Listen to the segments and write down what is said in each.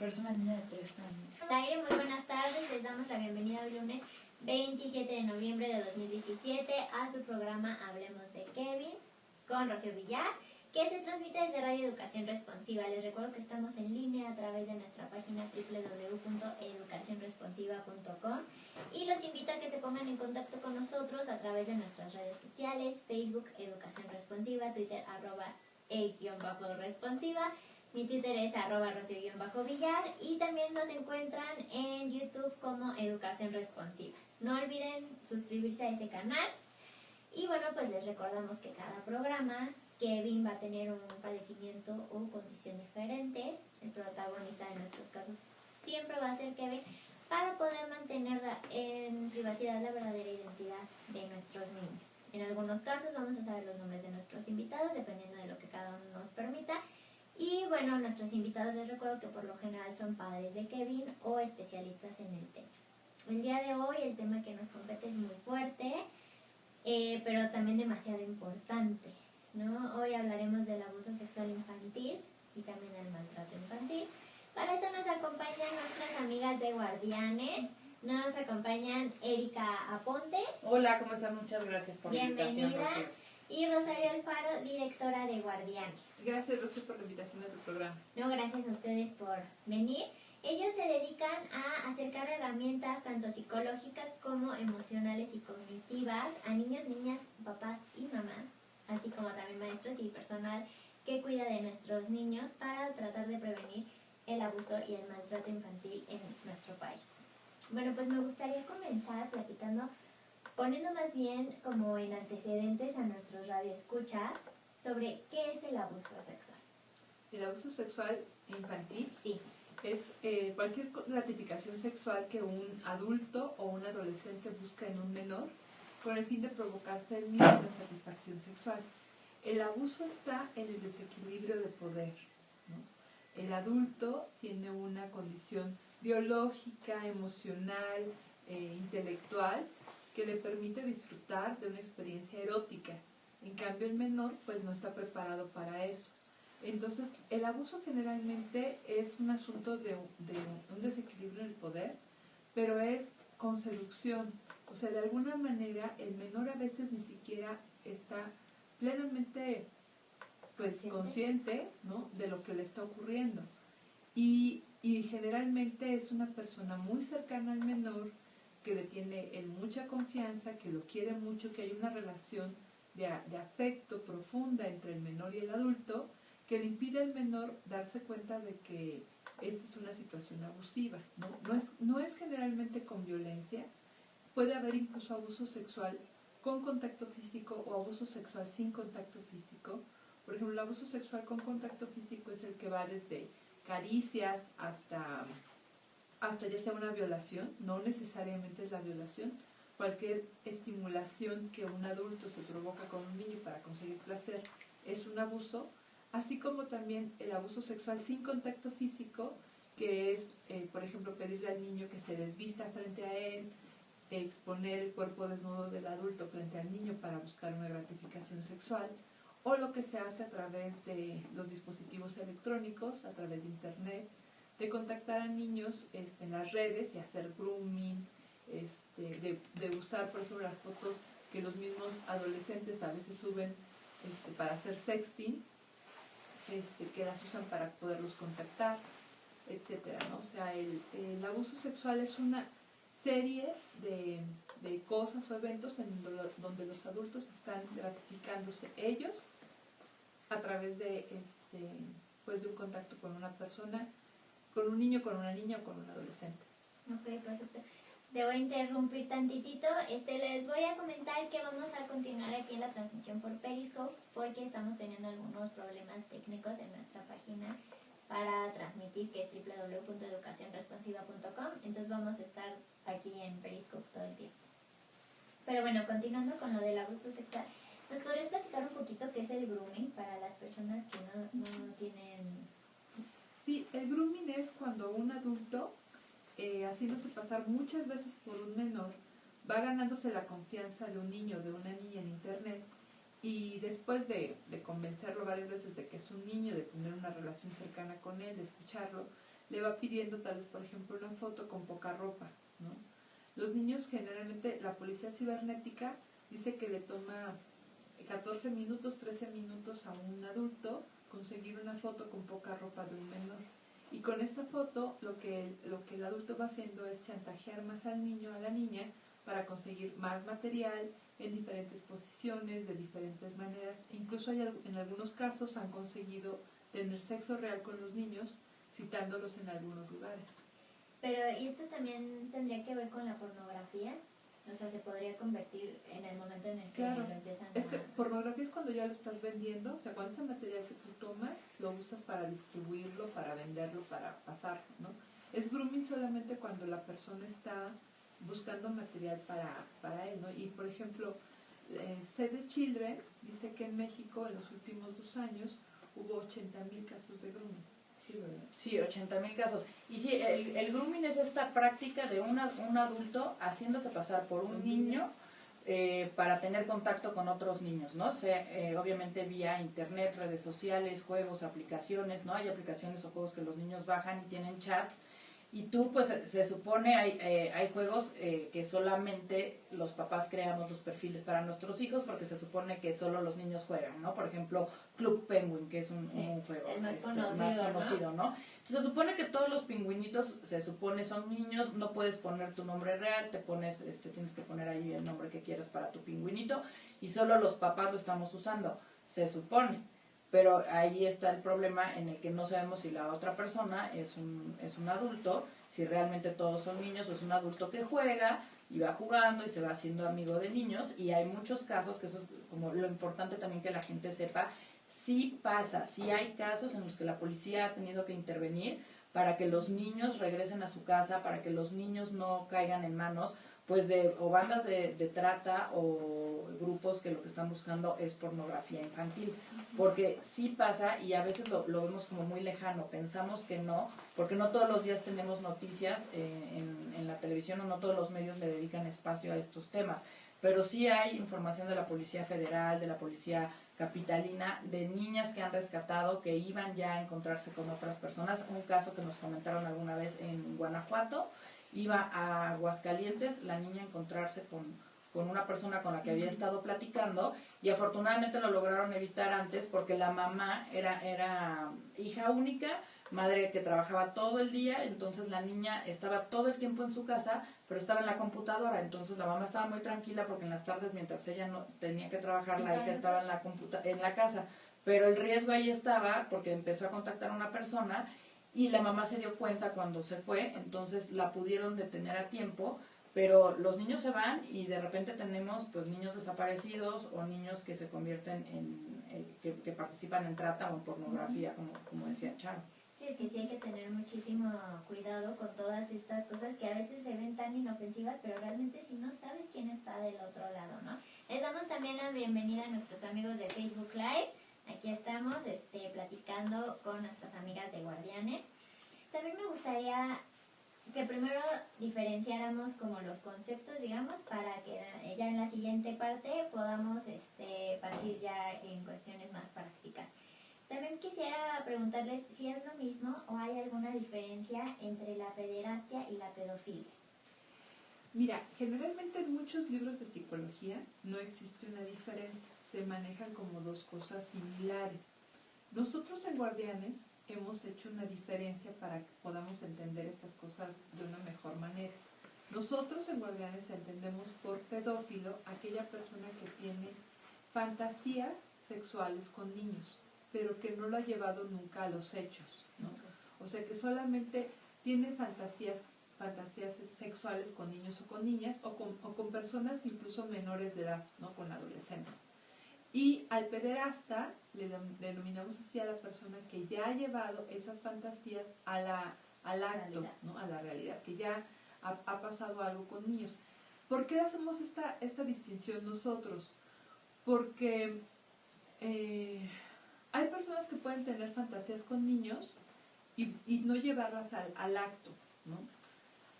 pero es una niña de 3 años. Taire, muy buenas tardes. Les damos la bienvenida hoy lunes 27 de noviembre de 2017 a su programa Hablemos de Kevin con Rocío Villar, que se transmite desde Radio Educación Responsiva. Les recuerdo que estamos en línea a través de nuestra página www.educacionresponsiva.com y los invito a que se pongan en contacto con nosotros a través de nuestras redes sociales, Facebook Educación Responsiva, Twitter @e_responsiva, mi Twitter es @Rocío_Villar y también nos encuentran en YouTube como Educación Responsiva. No olviden suscribirse a ese canal. Y bueno, pues les recordamos que cada programa Kevin va a tener un padecimiento o condición diferente. El protagonista de nuestros casos siempre va a ser Kevin para poder mantener en privacidad la verdadera identidad de nuestros niños. En algunos casos vamos a saber los nombres de nuestros invitados dependiendo de lo que cada uno nos permita. Y bueno, nuestros invitados les recuerdo que por lo general son padres de Kevin o especialistas en el tema. El día de hoy el tema que nos compete es muy fuerte, pero también demasiado importante, ¿no? Hoy hablaremos del abuso sexual infantil y también del maltrato infantil. Para eso nos acompañan nuestras amigas de Guardianes. Nos acompañan Erika Aponte. Hola, ¿cómo están? Muchas gracias por la invitación, Rocío. Y Rosario Alfaro, directora de Guardianes. Gracias, Rocío, por la invitación a tu programa. No, gracias a ustedes por venir. Ellos se dedican a acercar herramientas tanto psicológicas como emocionales y cognitivas a niños, niñas, papás y mamás, así como también maestros y personal que cuida de nuestros niños para tratar de prevenir el abuso y el maltrato infantil en nuestro país. Bueno, pues me gustaría comenzar poniendo más bien como en antecedentes a nuestros radioescuchas sobre qué es el abuso sexual. El abuso sexual infantil Sí. es cualquier gratificación sexual que un adulto o un adolescente busca en un menor con el fin de provocarse el mismo una satisfacción sexual. El abuso está en el desequilibrio de poder, ¿no? El adulto tiene una condición biológica, emocional, intelectual que le permite disfrutar de una experiencia erótica. En cambio, el menor pues no está preparado para eso. Entonces, el abuso generalmente es un asunto de un desequilibrio en el poder, pero es con seducción. O sea, de alguna manera, el menor a veces ni siquiera está plenamente pues consciente, ¿no?, de lo que le está ocurriendo. Y generalmente es una persona muy cercana al menor, que le tiene en mucha confianza, que lo quiere mucho, que hay una relación de afecto profunda entre el menor y el adulto, que le impide al menor darse cuenta de que esta es una situación abusiva, ¿no? No es generalmente con violencia, puede haber incluso abuso sexual con contacto físico o abuso sexual sin contacto físico. Por ejemplo, el abuso sexual con contacto físico es el que va desde caricias hasta ya sea una violación, no necesariamente es la violación, cualquier estimulación que un adulto se provoca con un niño para conseguir placer es un abuso, así como también el abuso sexual sin contacto físico, que es, por ejemplo, pedirle al niño que se desvista frente a él, exponer el cuerpo desnudo del adulto frente al niño para buscar una gratificación sexual, o lo que se hace a través de los dispositivos electrónicos, a través de internet, de contactar a niños en las redes y hacer grooming, de usar, por ejemplo, las fotos que los mismos adolescentes a veces suben para hacer sexting, que las usan para poderlos contactar, etcétera, ¿no? O sea, el abuso sexual es una serie de cosas o eventos donde los adultos están gratificándose ellos a través de pues de un contacto con una persona, con un niño, con una niña o con un adolescente. Ok, perfecto. Te voy a interrumpir tantitito. Les voy a comentar que vamos a continuar aquí en la transmisión por Periscope porque estamos teniendo algunos problemas técnicos en nuestra página para transmitir, que es www.educacionresponsiva.com. Entonces vamos a estar aquí en Periscope todo el tiempo. Pero bueno, continuando con lo del abuso sexual, ¿nos podrías platicar un poquito qué es el grooming para las personas que no tienen? Sí, el grooming es cuando un adulto, haciéndose pasar muchas veces por un menor, va ganándose la confianza de un niño o de una niña en internet, y después de convencerlo varias veces de que es un niño, de tener una relación cercana con él, de escucharlo, le va pidiendo tal vez, por ejemplo, una foto con poca ropa, ¿no? Los niños generalmente, la policía cibernética dice que le toma 14 minutos, 13 minutos a un adulto conseguir una foto con poca ropa de un menor. Y con esta foto lo que el adulto va haciendo es chantajear más al niño o a la niña para conseguir más material en diferentes posiciones, de diferentes maneras. Incluso en algunos casos han conseguido tener sexo real con los niños, citándolos en algunos lugares. Pero, ¿y esto también tendría que ver con la pornografía? O sea, se podría convertir en el momento en el que claro, lo empiezan es que pornografía es cuando ya lo estás vendiendo, o sea, cuando ese material que tú tomas lo usas para distribuirlo, para venderlo, para pasarlo, ¿no? Es grooming solamente cuando la persona está buscando material para él, ¿no? Y, por ejemplo, Save the Children dice que en México en los últimos 2 años hubo 80,000 casos de grooming. Sí, ¿verdad? Sí, 80,000 casos. Y sí, el grooming es esta práctica de un adulto haciéndose pasar por un niño para tener contacto con otros niños, ¿no? Obviamente vía internet, redes sociales, juegos, aplicaciones, ¿no? Hay aplicaciones o juegos que los niños bajan y tienen chats. Y tú, pues, se supone, hay juegos que solamente los papás creamos los perfiles para nuestros hijos porque se supone que solo los niños juegan, ¿no? Por ejemplo, Club Penguin, que es un juego el más conocido, ¿no? Entonces se supone que todos los pingüinitos, se supone, son niños, no puedes poner tu nombre real, tienes que poner ahí el nombre que quieras para tu pingüinito y solo los papás lo estamos usando, se supone. Pero ahí está el problema en el que no sabemos si la otra persona es un adulto, si realmente todos son niños, o es un adulto que juega y va jugando y se va haciendo amigo de niños. Y hay muchos casos, que eso es como lo importante también que la gente sepa, sí pasa, sí hay casos en los que la policía ha tenido que intervenir para que los niños regresen a su casa, para que los niños no caigan en manos pues o bandas de trata o grupos que lo que están buscando es pornografía infantil, porque sí pasa y a veces lo vemos como muy lejano, pensamos que no, porque no todos los días tenemos noticias en la televisión o no todos los medios le dedican espacio a estos temas, pero sí hay información de la Policía Federal, de la Policía Capitalina, de niñas que han rescatado, que iban ya a encontrarse con otras personas, un caso que nos comentaron alguna vez en Guanajuato, iba a Aguascalientes la niña a encontrarse con una persona con la que había estado platicando y afortunadamente lo lograron evitar antes porque la mamá era hija única, madre que trabajaba todo el día, entonces la niña estaba todo el tiempo en su casa, pero estaba en la computadora, entonces la mamá estaba muy tranquila porque en las tardes mientras ella no tenía que trabajar, la hija estaba en la casa, pero el riesgo ahí estaba porque empezó a contactar a una persona y la mamá se dio cuenta cuando se fue, entonces la pudieron detener a tiempo, pero los niños se van y de repente tenemos pues niños desaparecidos o niños que se convierten que participan en trata o en pornografía, como decía Charo. Sí, es que sí hay que tener muchísimo cuidado con todas estas cosas que a veces se ven tan inofensivas, pero realmente si no sabes quién está del otro lado, ¿no? Les damos también la bienvenida a nuestros amigos de Facebook Live. Aquí estamos platicando con nuestras amigas de Guardianes. También me gustaría que primero diferenciáramos como los conceptos, digamos, para que ya en la siguiente parte podamos partir ya en cuestiones más prácticas. También quisiera preguntarles si es lo mismo o hay alguna diferencia entre la pederastia y la pedofilia. Mira, generalmente en muchos libros de psicología no existe una diferencia, se manejan como dos cosas similares. Nosotros en Guardianes hemos hecho una diferencia para que podamos entender estas cosas de una mejor manera. Nosotros en Guardianes entendemos por pedófilo aquella persona que tiene fantasías sexuales con niños, pero que no lo ha llevado nunca a los hechos, ¿no? O sea, que solamente tiene fantasías sexuales con niños o con niñas o con personas incluso menores de edad, ¿no? Con adolescentes. Y al pederasta le denominamos así a la persona que ya ha llevado esas fantasías al acto, ¿no? A la realidad, que ya ha pasado algo con niños. ¿Por qué hacemos esta distinción nosotros? Porque hay personas que pueden tener fantasías con niños y no llevarlas al acto, ¿no?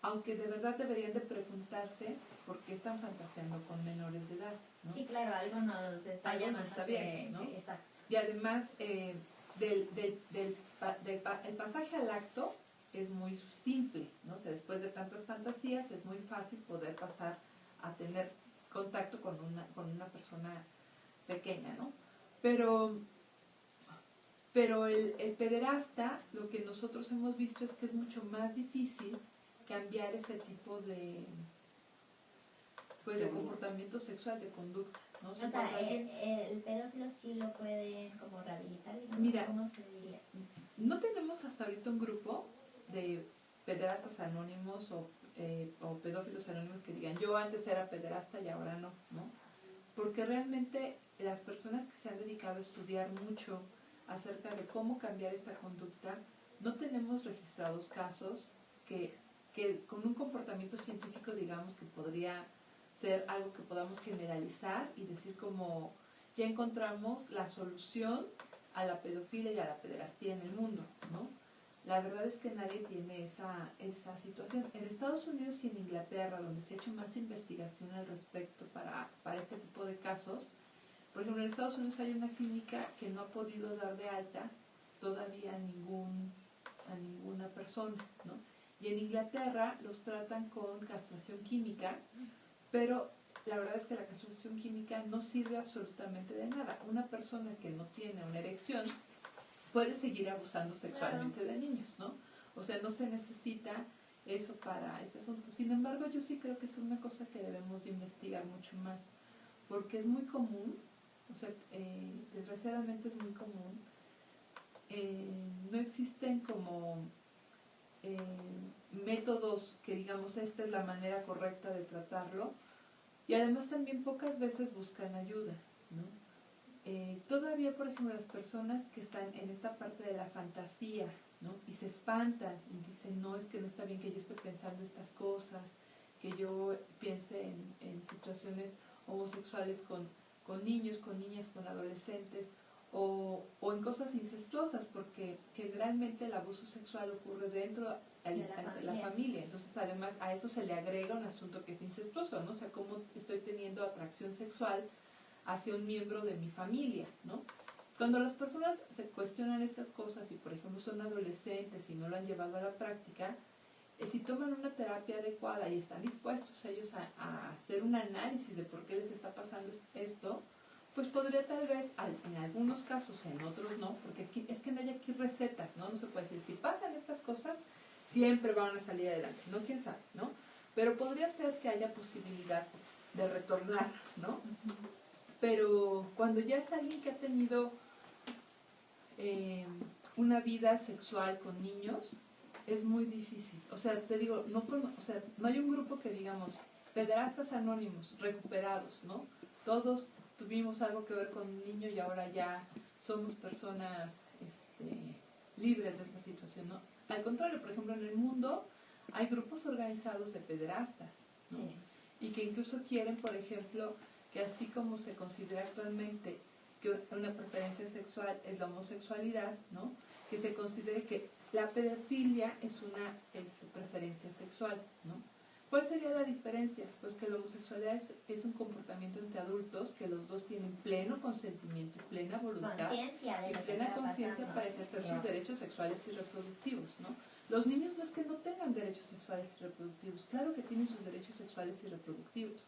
Aunque de verdad deberían de preguntarse por qué están fantaseando con menores de edad, ¿no? Sí, claro, algo nos está algo no está bien, ¿no? Exacto. Y además, el pasaje al acto es muy simple, ¿no? O sea, después de tantas fantasías es muy fácil poder pasar a tener contacto con una persona pequeña, ¿no? Pero el pederasta, lo que nosotros hemos visto es que es mucho más difícil cambiar ese tipo de, pues, de comportamiento sexual, de conducta, ¿no? O sea, el pedófilo sí lo pueden como rehabilitar, digamos. Mira, ¿cómo se diría? no tenemos hasta ahorita un grupo de pederastas anónimos o pedófilos anónimos que digan, yo antes era pederasta y ahora no, ¿no? Porque realmente las personas que se han dedicado a estudiar mucho acerca de cómo cambiar esta conducta, no tenemos registrados casos que con un comportamiento científico, digamos, que podría ser algo que podamos generalizar y decir como ya encontramos la solución a la pedofilia y a la pederastía en el mundo, ¿no? La verdad es que nadie tiene esa situación. En Estados Unidos y en Inglaterra, donde se ha hecho más investigación al respecto para este tipo de casos, por ejemplo, en Estados Unidos hay una clínica que no ha podido dar de alta todavía a ninguna persona, ¿no? Y en Inglaterra los tratan con castración química, pero la verdad es que la castración química no sirve absolutamente de nada. Una persona que no tiene una erección puede seguir abusando sexualmente de niños, ¿no? O sea, no se necesita eso para ese asunto. Sin embargo, yo sí creo que es una cosa que debemos de investigar mucho más, porque es muy común, o sea, desgraciadamente es muy común. No existen como métodos que digamos esta es la manera correcta de tratarlo, y además también pocas veces buscan ayuda, ¿no? Todavía, por ejemplo, las personas que están en esta parte de la fantasía, ¿no? Y se espantan y dicen, no, es que no está bien que yo esté pensando estas cosas, que yo piense en situaciones homosexuales con niños, con niñas, con adolescentes, o en cosas incestuosas, porque generalmente el abuso sexual ocurre dentro de la familia. Entonces, además, a eso se le agrega un asunto que es incestuoso, ¿no? O sea, cómo estoy teniendo atracción sexual hacia un miembro de mi familia, ¿no? Cuando las personas se cuestionan estas cosas y, por ejemplo, son adolescentes y no lo han llevado a la práctica, si toman una terapia adecuada y están dispuestos ellos a hacer un análisis de por qué les está pasando esto, pues podría tal vez, en algunos casos, en otros no, porque aquí, es que no hay aquí recetas, ¿no? No se puede decir, si pasan estas cosas, siempre van a salir adelante, ¿no? ¿Quién sabe, no? Pero podría ser que haya posibilidad de retornar, ¿no? Pero cuando ya es alguien que ha tenido una vida sexual con niños, es muy difícil. O sea, te digo, no hay un grupo que digamos, pederastas anónimos, recuperados, ¿no? Todos tuvimos algo que ver con un niño y ahora ya somos personas libres de esta situación, ¿no? Al contrario, por ejemplo, en el mundo hay grupos organizados de pederastas, ¿no? Sí. Y que incluso quieren, por ejemplo, que así como se considera actualmente que una preferencia sexual es la homosexualidad, ¿no? Que se considere que la pedofilia es preferencia sexual, ¿no? ¿Cuál sería la diferencia? Pues que la homosexualidad es un comportamiento entre adultos, que los dos tienen pleno consentimiento y plena voluntad y plena conciencia para ejercer sus derechos sexuales y reproductivos, ¿no? Los niños no es que no tengan derechos sexuales y reproductivos, claro que tienen sus derechos sexuales y reproductivos,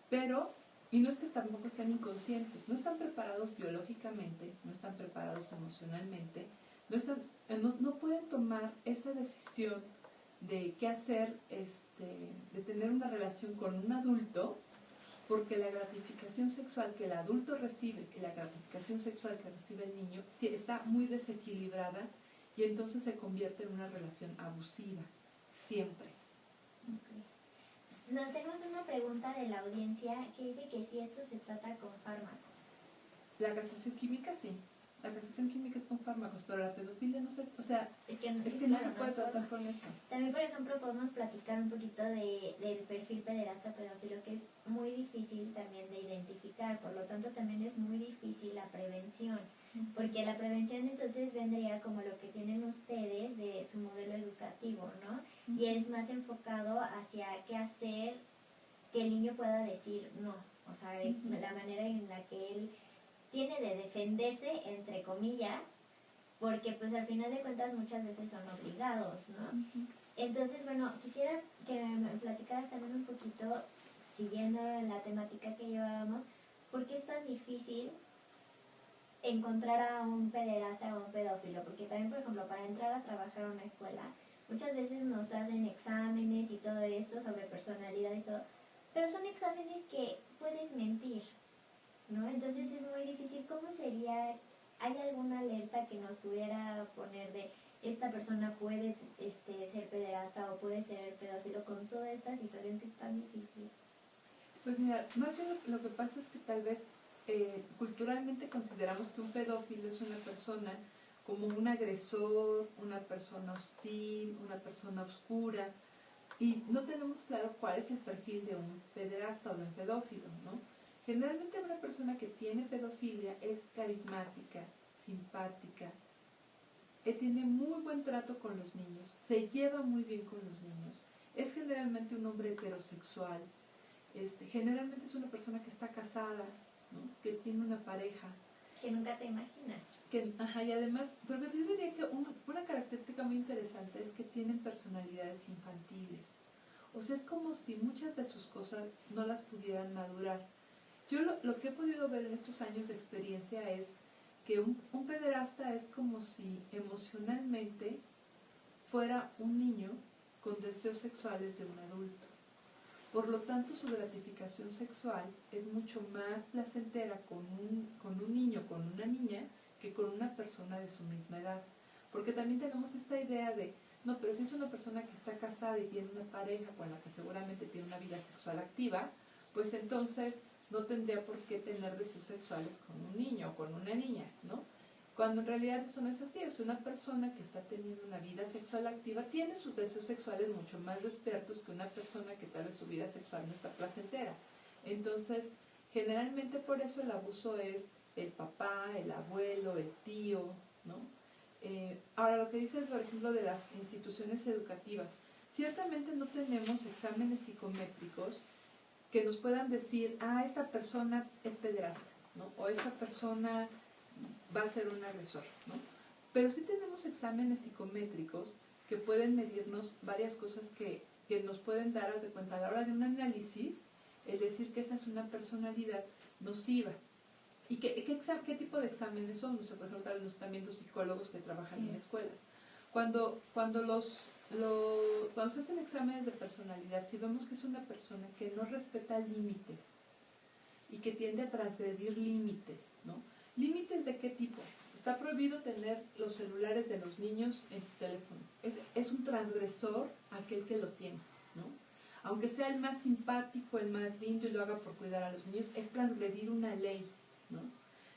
pero, y no es que tampoco estén inconscientes, no están preparados biológicamente, no están preparados emocionalmente, no pueden tomar esta decisión de qué hacer, de tener una relación con un adulto, porque la gratificación sexual que el adulto recibe y la gratificación sexual que recibe el niño está muy desequilibrada y entonces se convierte en una relación abusiva, siempre. Okay. Nos tenemos una pregunta de la audiencia que dice que si esto se trata con fármacos. La castración química sí. La castración química es con fármacos, pero la pedofilia no se, o sea, es que no se puede tratar con eso. También, por ejemplo, podemos platicar un poquito del perfil pederasta pedófilo, que es muy difícil también de identificar, por lo tanto también es muy difícil la prevención, porque la prevención entonces vendría como lo que tienen ustedes de su modelo educativo, ¿no? Y es más enfocado hacia qué hacer que el niño pueda decir no, o sea, la manera en la que él tiene de defenderse, entre comillas, porque pues al final de cuentas muchas veces son obligados, ¿no? Ujú. Entonces, bueno, quisiera que me platicaras también un poquito, siguiendo la temática que llevábamos, ¿por qué es tan difícil encontrar a un pederasta o un pedófilo? Porque también, por ejemplo, para entrar a trabajar a una escuela, muchas veces nos hacen exámenes y todo esto sobre personalidad y todo, pero son exámenes que puedes mentir, ¿no? Entonces es muy difícil. ¿Cómo sería? ¿Hay alguna alerta que nos pudiera poner de esta persona puede ser pederasta o puede ser pedófilo con toda esta situación que es tan difícil? Pues mira, más bien lo que pasa es que tal vez culturalmente consideramos que un pedófilo es una persona como un agresor, una persona hostil, una persona oscura, y no tenemos claro cuál es el perfil de un pederasta o de un pedófilo, ¿no? Generalmente una persona que tiene pedofilia es carismática, simpática, tiene muy buen trato con los niños, se lleva muy bien con los niños, es generalmente un hombre heterosexual, generalmente es una persona que está casada, ¿no? Que tiene una pareja. Que nunca te imaginas. Y además, pero yo diría que una característica muy interesante es que tienen personalidades infantiles. O sea, es como si muchas de sus cosas no las pudieran madurar. Yo lo que he podido ver en estos años de experiencia es que un pederasta es como si emocionalmente fuera un niño con deseos sexuales de un adulto. Por lo tanto, su gratificación sexual es mucho más placentera con un niño, con una niña, que con una persona de su misma edad. Porque también tenemos esta idea de, no, pero si es una persona que está casada y tiene una pareja con la que seguramente tiene una vida sexual activa, pues entonces no tendría por qué tener deseos sexuales con un niño o con una niña, ¿no? Cuando en realidad eso no es así. O sea, una persona que está teniendo una vida sexual activa tiene sus deseos sexuales mucho más despiertos que una persona que tal vez su vida sexual no está placentera. Entonces, generalmente por eso el abuso es el papá, el abuelo, el tío, ¿no? Ahora, lo que dices, por ejemplo, de las instituciones educativas, ciertamente no tenemos exámenes psicométricos que nos puedan decir, esta persona es pederasta, ¿no? O esta persona va a ser un agresor, ¿no? Pero sí tenemos exámenes psicométricos que pueden medirnos varias cosas que nos pueden dar, haz de cuenta, a la hora de un análisis, el decir que esa es una personalidad nociva. ¿Y qué tipo de exámenes son? O sea, por ejemplo, los también los psicólogos que trabajan en escuelas. Cuando se hacen exámenes de personalidad, si vemos que es una persona que no respeta límites y que tiende a transgredir límites, ¿no? ¿Límites de qué tipo? Está prohibido tener los celulares de los niños en su teléfono. Es un transgresor aquel que lo tiene, ¿no? Aunque sea el más simpático, el más lindo y lo haga por cuidar a los niños, es transgredir una ley, ¿no?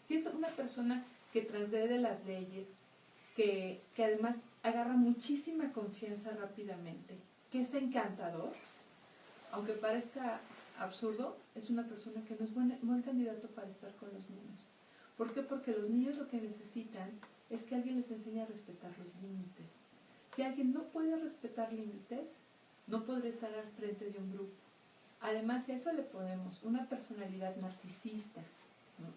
Si es una persona que transgrede las leyes, que además agarra muchísima confianza rápidamente, que es encantador, aunque parezca absurdo, es una persona que no es buen candidato para estar con los niños. ¿Por qué? Porque los niños lo que necesitan es que alguien les enseñe a respetar los límites. Si alguien no puede respetar límites, no podrá estar al frente de un grupo. Además, si a eso le ponemos una personalidad narcisista, ¿no?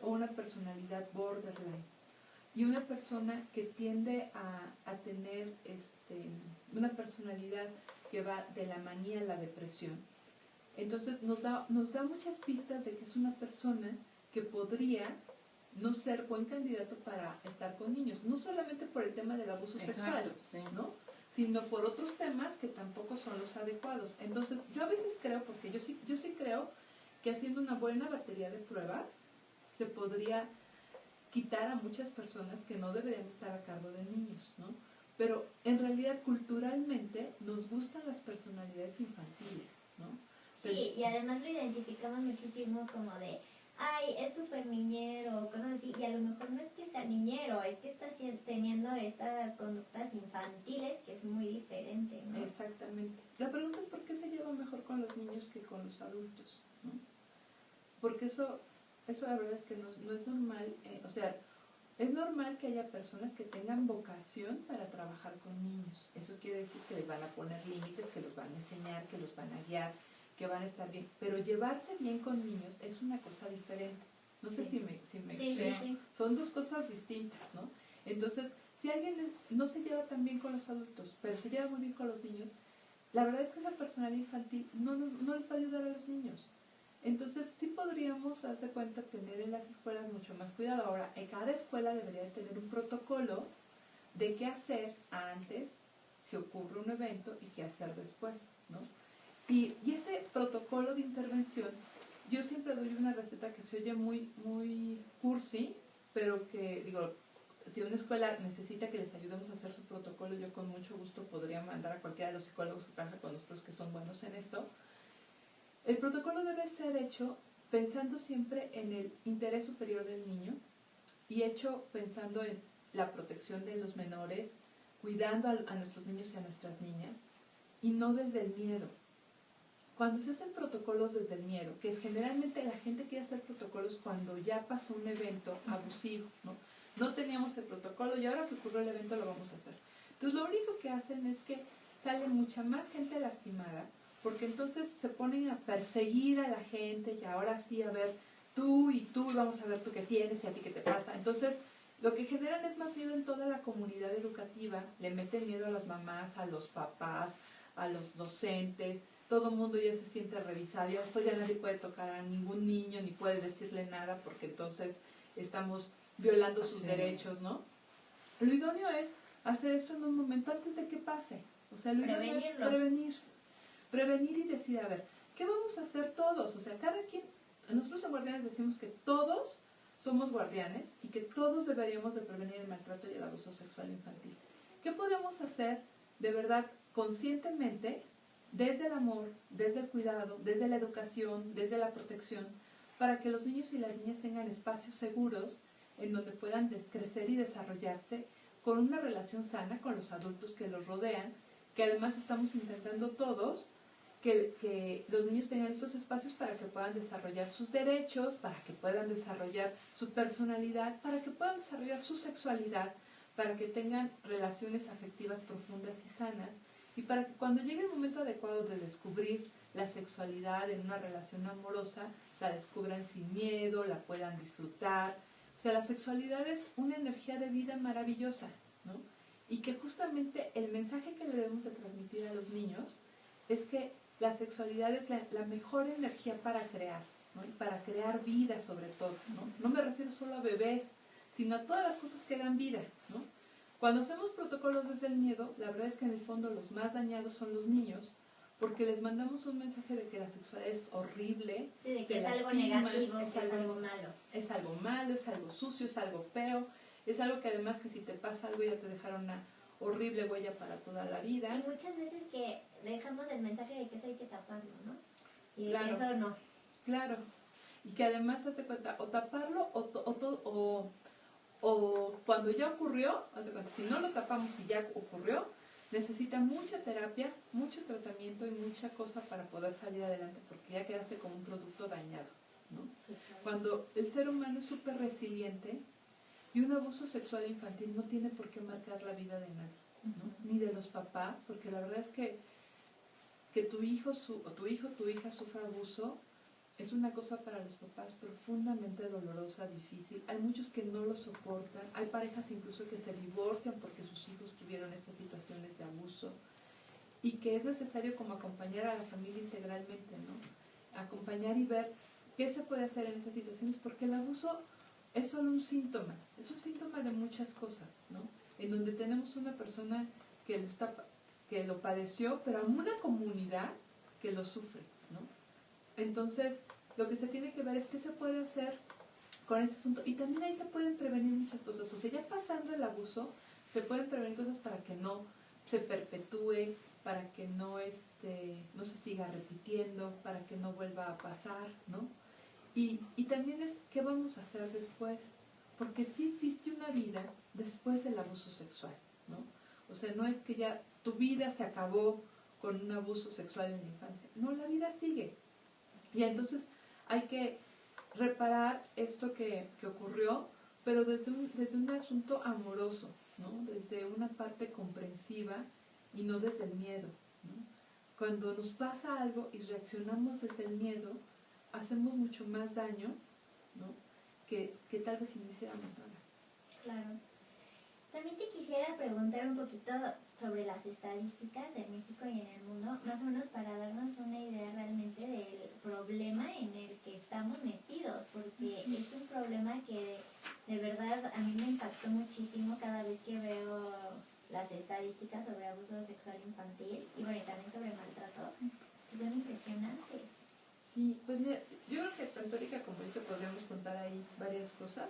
O una personalidad borderline, y una persona que tiende a tener una personalidad que va de la manía a la depresión, entonces nos da muchas pistas de que es una persona que podría no ser buen candidato para estar con niños, no solamente por el tema del abuso sexual, sí, ¿no? Sino por otros temas que tampoco son los adecuados. Entonces, yo a veces creo, porque yo sí creo que haciendo una buena batería de pruebas se podría quitar a muchas personas que no deberían estar a cargo de niños, ¿no? Pero en realidad culturalmente nos gustan las personalidades infantiles, ¿no? Sí, y además lo identificamos muchísimo como de, ay, es súper niñero, cosas así, y a lo mejor no es que sea niñero, es que está teniendo estas conductas infantiles, que es muy diferente, ¿no? Exactamente. La pregunta es por qué se lleva mejor con los niños que con los adultos, ¿no? Porque eso la verdad es que no es normal, o sea, es normal que haya personas que tengan vocación para trabajar con niños. Eso quiere decir que les van a poner límites, que los van a enseñar, que los van a guiar, que van a estar bien. Pero llevarse bien con niños es una cosa diferente. No sé si me Sí. Son dos cosas distintas, ¿no? Entonces, si alguien no se lleva tan bien con los adultos, pero se lleva muy bien con los niños, la verdad es que esa personalidad infantil no les va a ayudar a los niños. Entonces, sí podríamos, hacerse cuenta, tener en las escuelas mucho más cuidado. Ahora, en cada escuela debería de tener un protocolo de qué hacer antes, si ocurre un evento, y qué hacer después, ¿no? Y ese protocolo de intervención, yo siempre doy una receta que se oye muy cursi, pero que, digo, si una escuela necesita que les ayudemos a hacer su protocolo, yo con mucho gusto podría mandar a cualquiera de los psicólogos que trabajan con nosotros que son buenos en esto. El protocolo debe ser hecho pensando siempre en el interés superior del niño y hecho pensando en la protección de los menores, cuidando a nuestros niños y a nuestras niñas, y no desde el miedo. Cuando se hacen protocolos desde el miedo, que es generalmente la gente quiere hacer protocolos cuando ya pasó un evento abusivo, ¿no? No teníamos el protocolo y ahora que ocurrió el evento lo vamos a hacer. Entonces lo único que hacen es que sale mucha más gente lastimada, porque entonces se ponen a perseguir a la gente y ahora sí, a ver, tú y tú, vamos a ver tú qué tienes y a ti qué te pasa. Entonces, lo que generan es más miedo en toda la comunidad educativa, le meten miedo a las mamás, a los papás, a los docentes, todo el mundo ya se siente revisado, ya después ya nadie puede tocar a ningún niño ni puede decirle nada porque entonces estamos violando sus derechos, ¿no? Lo idóneo es hacer esto en un momento antes de que pase. O sea, lo idóneo es prevenir y decir, a ver, ¿qué vamos a hacer todos? O sea, cada quien, nosotros en Guardianes decimos que todos somos guardianes y que todos deberíamos de prevenir el maltrato y el abuso sexual infantil. ¿Qué podemos hacer de verdad conscientemente desde el amor, desde el cuidado, desde la educación, desde la protección, para que los niños y las niñas tengan espacios seguros en donde puedan crecer y desarrollarse con una relación sana con los adultos que los rodean, que además estamos intentando todos que los niños tengan estos espacios para que puedan desarrollar sus derechos, para que puedan desarrollar su personalidad, para que puedan desarrollar su sexualidad, para que tengan relaciones afectivas profundas y sanas, y para que cuando llegue el momento adecuado de descubrir la sexualidad en una relación amorosa, la descubran sin miedo, la puedan disfrutar. O sea, la sexualidad es una energía de vida maravillosa, ¿no? Y que justamente el mensaje que le debemos de transmitir a los niños es que la sexualidad es la mejor energía para crear, ¿no? Y para crear vida sobre todo, ¿no? No me refiero solo a bebés, sino a todas las cosas que dan vida, ¿no? Cuando hacemos protocolos desde el miedo, la verdad es que en el fondo los más dañados son los niños, porque les mandamos un mensaje de que la sexualidad es horrible, sí, de que es algo negativo, es algo malo. Es algo malo, es algo sucio, es algo feo, es algo que además que si te pasa algo ya te dejaron una horrible huella para toda la vida. Y muchas veces que dejamos el mensaje de que eso hay que taparlo, ¿no? Y claro, eso no. Claro, y que además hace cuenta, o taparlo o cuando ya ocurrió, hace cuenta, si no lo tapamos y ya ocurrió, necesita mucha terapia, mucho tratamiento y mucha cosa para poder salir adelante, porque ya quedaste como un producto dañado, ¿no? Sí, claro. Cuando el ser humano es súper resiliente y un abuso sexual infantil no tiene por qué marcar la vida de nadie, ¿no? Ni de los papás, porque la verdad es que tu hijo o tu hija sufra abuso es una cosa para los papás profundamente dolorosa, difícil. Hay muchos que no lo soportan. Hay parejas incluso que se divorcian porque sus hijos tuvieron estas situaciones de abuso. Y que es necesario como acompañar a la familia integralmente, ¿no? Acompañar y ver qué se puede hacer en esas situaciones, porque el abuso es solo un síntoma. Es un síntoma de muchas cosas, ¿no? En donde tenemos una persona que lo padeció, pero una comunidad que lo sufre, ¿no? Entonces, lo que se tiene que ver es qué se puede hacer con este asunto. Y también ahí se pueden prevenir muchas cosas. O sea, ya pasando el abuso, se pueden prevenir cosas para que no se perpetúe, para que no se siga repitiendo, para que no vuelva a pasar, ¿no? Y también es qué vamos a hacer después. Porque sí existe una vida después del abuso sexual, ¿no? O sea, no es que ya tu vida se acabó con un abuso sexual en la infancia. No, la vida sigue. Y entonces hay que reparar esto que ocurrió, pero desde un asunto amoroso, ¿no? Desde una parte comprensiva y no desde el miedo, ¿no? Cuando nos pasa algo y reaccionamos desde el miedo, hacemos mucho más daño, ¿no? que tal vez si no hiciéramos nada. Claro. También te quisiera preguntar un poquito sobre las estadísticas de México y en el mundo, más o menos para darnos una idea realmente del problema en el que estamos metidos, porque es un problema que de verdad a mí me impactó muchísimo cada vez que veo las estadísticas sobre abuso sexual infantil y bueno, y también sobre maltrato, que son impresionantes. Sí, pues mira, yo creo que tanto Erika como yo te podríamos contar ahí varias cosas.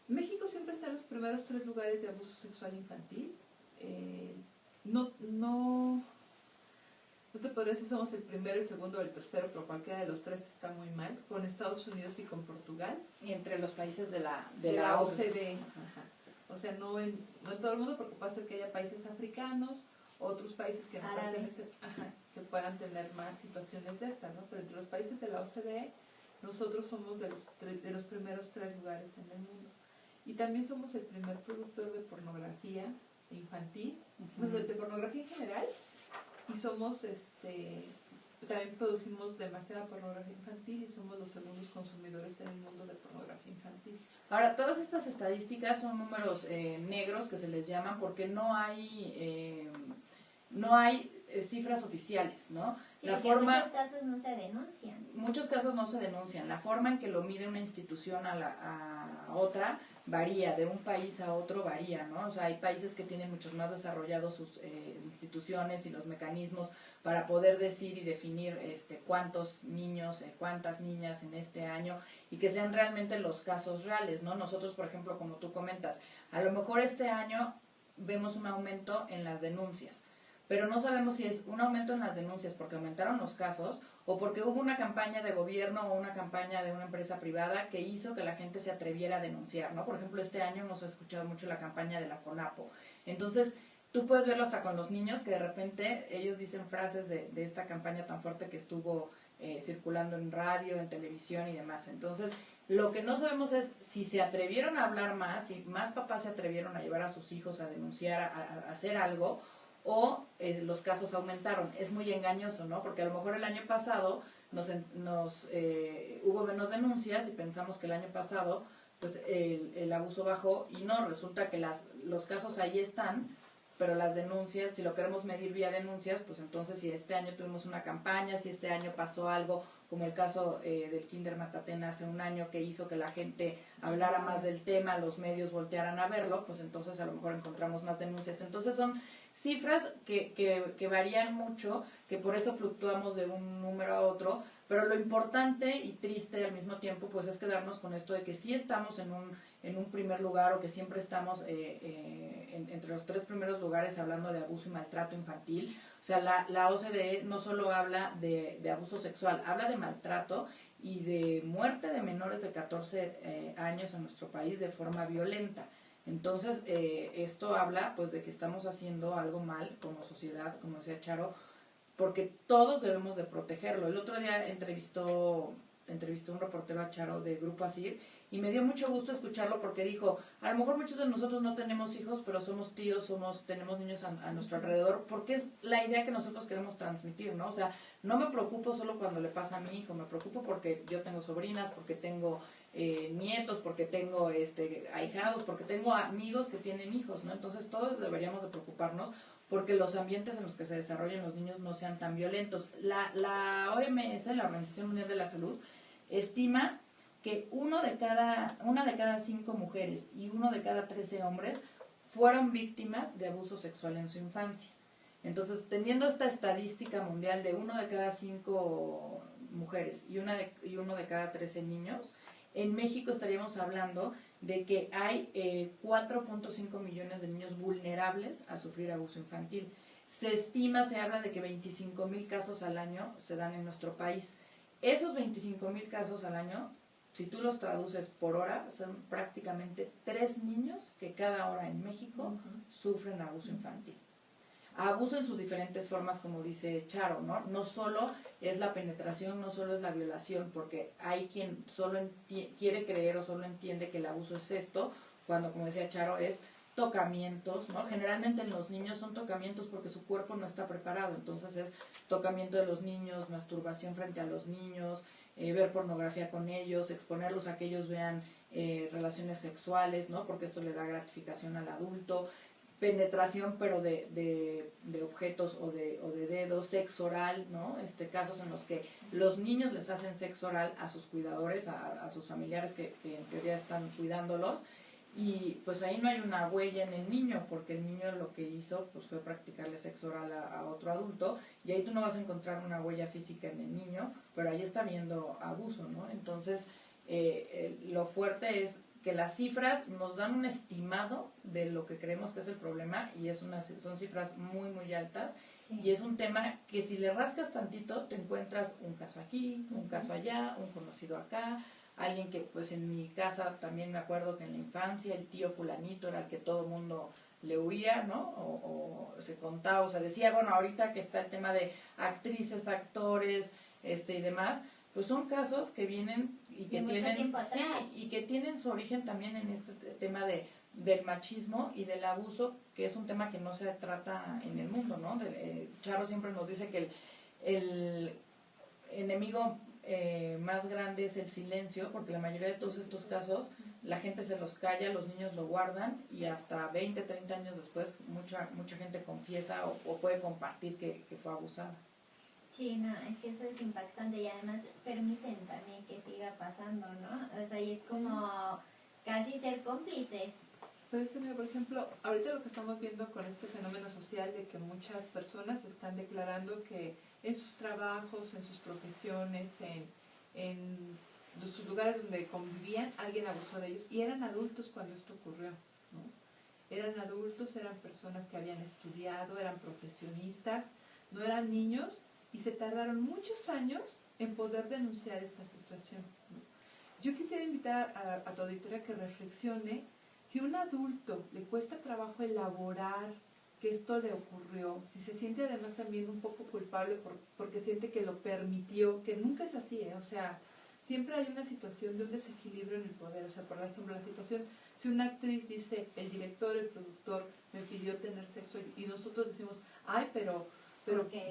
México siempre está en los primeros 3 lugares de abuso sexual infantil. No te podría decir si somos el primero, el segundo o el tercero, pero cualquiera de los 3 está muy mal, con Estados Unidos y con Portugal. Y entre los países de la OCDE. Ajá. O sea, no en todo el mundo, porque puede ser que haya países africanos, otros países que no pertenecen, que puedan tener más situaciones de estas, ¿no? Pero entre los países de la OCDE, nosotros somos de los primeros 3 lugares en el mundo. Y también somos el primer productor de pornografía infantil, de pornografía en general, y somos, también producimos demasiada pornografía infantil y somos los segundos consumidores en el mundo de pornografía infantil. Ahora, todas estas estadísticas son números negros que se les llaman porque no hay cifras oficiales, ¿no? Sí, muchos casos no se denuncian. Muchos casos no se denuncian. La forma en que lo mide una institución a otra varía, de un país a otro varía, ¿no? O sea, hay países que tienen mucho más desarrollados sus instituciones y los mecanismos para poder decir y definir cuántos niños, cuántas niñas en este año y que sean realmente los casos reales, ¿no? Nosotros, por ejemplo, como tú comentas, a lo mejor este año vemos un aumento en las denuncias, pero no sabemos si es un aumento en las denuncias porque aumentaron los casos o porque hubo una campaña de gobierno o una campaña de una empresa privada que hizo que la gente se atreviera a denunciar, ¿no? Por ejemplo, este año hemos escuchado mucho la campaña de la CONAPO. Entonces, tú puedes verlo hasta con los niños que de repente ellos dicen frases de esta campaña tan fuerte que estuvo circulando en radio, en televisión y demás. Entonces, lo que no sabemos es si se atrevieron a hablar más, si más papás se atrevieron a llevar a sus hijos a denunciar, a hacer algo, o los casos aumentaron. Es muy engañoso, ¿no? Porque a lo mejor el año pasado hubo menos denuncias y pensamos que el año pasado pues el abuso bajó y no, resulta que los casos ahí están, pero las denuncias, si lo queremos medir vía denuncias, pues entonces si este año tuvimos una campaña, si este año pasó algo, como el caso del Kinder Matatena hace un año que hizo que la gente hablara más del tema, los medios voltearan a verlo, pues entonces a lo mejor encontramos más denuncias. Entonces son cifras que varían mucho, que por eso fluctuamos de un número a otro, pero lo importante y triste al mismo tiempo pues es quedarnos con esto de que sí estamos en un primer lugar o que siempre estamos entre los 3 primeros lugares hablando de abuso y maltrato infantil. O sea, la OCDE no solo habla de abuso sexual, habla de maltrato y de muerte de menores de 14 años en nuestro país de forma violenta. Entonces, esto habla pues de que estamos haciendo algo mal como sociedad, como decía Charo, porque todos debemos de protegerlo. El otro día entrevistó un reportero a Charo de Grupo Asir y me dio mucho gusto escucharlo porque dijo, a lo mejor muchos de nosotros no tenemos hijos, pero somos tíos, tenemos niños a nuestro alrededor, porque es la idea que nosotros queremos transmitir, ¿no? O sea, no me preocupo solo cuando le pasa a mi hijo, me preocupo porque yo tengo sobrinas, porque tengo nietos, porque tengo ahijados, porque tengo amigos que tienen hijos, ¿no? Entonces todos deberíamos de preocuparnos porque los ambientes en los que se desarrollan los niños no sean tan violentos. La OMS, la Organización Mundial de la Salud, estima que una de cada 5 mujeres y 1 de cada 13 hombres fueron víctimas de abuso sexual en su infancia. Entonces, teniendo esta estadística mundial de 1 de cada 5 mujeres y 1 de cada 13 niños, en México estaríamos hablando de que hay 4.5 millones de niños vulnerables a sufrir abuso infantil. Se habla de que 25,000 casos al año se dan en nuestro país. Esos 25,000 casos al año, si tú los traduces por hora, son prácticamente 3 niños que cada hora en México sufren abuso infantil. Abuso en sus diferentes formas, como dice Charo, ¿no? No solo es la penetración, no solo es la violación, porque hay quien solo quiere creer o solo entiende que el abuso es esto, cuando, como decía Charo, es tocamientos, ¿no? Generalmente en los niños son tocamientos porque su cuerpo no está preparado, entonces es tocamiento de los niños, masturbación frente a los niños, ver pornografía con ellos, exponerlos a que ellos vean relaciones sexuales, ¿no? Porque esto le da gratificación al adulto, penetración pero de objetos o de dedos, sexo oral, ¿no? Casos en los que los niños les hacen sexo oral a sus cuidadores, a sus familiares que en teoría están cuidándolos, y pues ahí no hay una huella en el niño, porque el niño lo que hizo pues fue practicarle sexo oral a otro adulto, y ahí tú no vas a encontrar una huella física en el niño, pero ahí está habiendo abuso, ¿no? Entonces, lo fuerte es que las cifras nos dan un estimado de lo que creemos que es el problema, y son cifras muy, muy altas, sí. Y es un tema que si le rascas tantito, te encuentras un caso aquí, un caso allá, un conocido acá, alguien que pues en mi casa también me acuerdo que en la infancia el tío fulanito era el que todo el mundo le huía, ¿no? O se contaba, o se decía, bueno, ahorita que está el tema de actrices, actores, y demás, pues son casos que vienen y que tienen, sí, y que tienen su origen también en este tema del machismo y del abuso, que es un tema que no se trata en el mundo, ¿no? Charo siempre nos dice que el enemigo más grande es el silencio, porque la mayoría de todos estos casos la gente se los calla, los niños lo guardan, y hasta 20, 30 años después mucha gente confiesa o puede compartir que fue abusada. Sí, no, es que eso es impactante, y además permiten también que siga pasando, ¿no? O sea, y es como casi ser cómplices. Pero es que, mira, por ejemplo, ahorita lo que estamos viendo con este fenómeno social de que muchas personas están declarando que en sus trabajos, en sus profesiones, en sus lugares donde convivían, alguien abusó de ellos, y eran adultos cuando esto ocurrió, ¿no? Eran adultos, eran personas que habían estudiado, eran profesionistas, no eran niños, y se tardaron muchos años en poder denunciar esta situación, ¿no? Yo quisiera invitar a tu auditoría a que reflexione si a un adulto le cuesta trabajo elaborar que esto le ocurrió, si se siente además también un poco culpable porque siente que lo permitió, que nunca es así, ¿eh? O sea, siempre hay una situación de un desequilibrio en el poder. O sea, por ejemplo, la situación, si una actriz dice, el director, el productor me pidió tener sexo, y nosotros decimos, ay, pero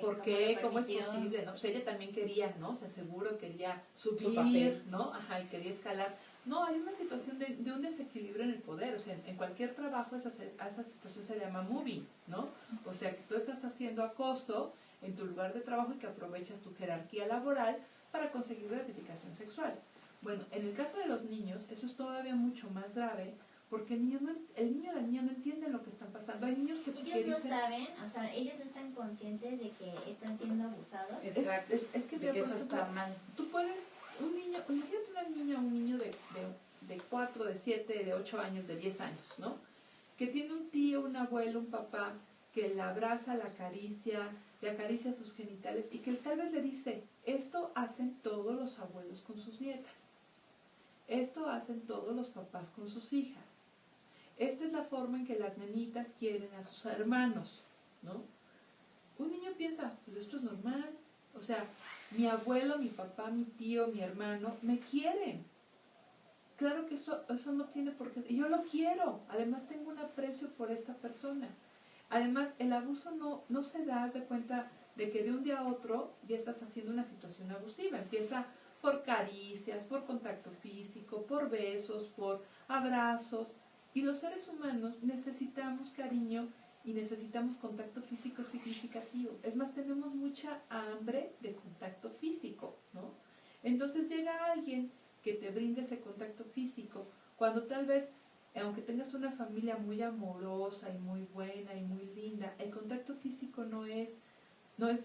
¿por qué? ¿Cómo es posible? ¿No? Pues ella también quería, ¿no? O sea, seguro quería subir, su papel, ¿no? Ajá, y quería escalar. No, hay una situación de un desequilibrio en el poder. O sea, en cualquier trabajo a esa situación se le llama moving, ¿no? O sea, que tú estás haciendo acoso en tu lugar de trabajo y que aprovechas tu jerarquía laboral para conseguir gratificación sexual. Bueno, en el caso de los niños, eso es todavía mucho más grave, porque el niño o la niña no entienden lo que están pasando. Hay niños que ellos no dicen, saben, o sea, ellos no están conscientes de que están siendo abusados. Exacto, es que, de que eso está mal. Tú puedes, un niño, imagínate una niña o un niño de 4, de 7, de 8 años, de 10 años, ¿no? Que tiene un tío, un abuelo, un papá, que la abraza, la acaricia, le acaricia sus genitales, y que tal vez le dice, esto hacen todos los abuelos con sus nietas, esto hacen todos los papás con sus hijas, esta es la forma en que las nenitas quieren a sus hermanos, ¿no? Un niño piensa, pues esto es normal, o sea, mi abuelo, mi papá, mi tío, mi hermano me quieren. Claro que eso no tiene por qué, y yo lo quiero, además tengo un aprecio por esta persona. Además, el abuso no se da, haz de cuenta de que de un día a otro ya estás haciendo una situación abusiva. Empieza por caricias, por contacto físico, por besos, por abrazos. Y los seres humanos necesitamos cariño y necesitamos contacto físico significativo. Es más, tenemos mucha hambre de contacto físico, ¿no? Entonces llega alguien que te brinde ese contacto físico, cuando tal vez, aunque tengas una familia muy amorosa y muy buena y muy linda, el contacto físico no es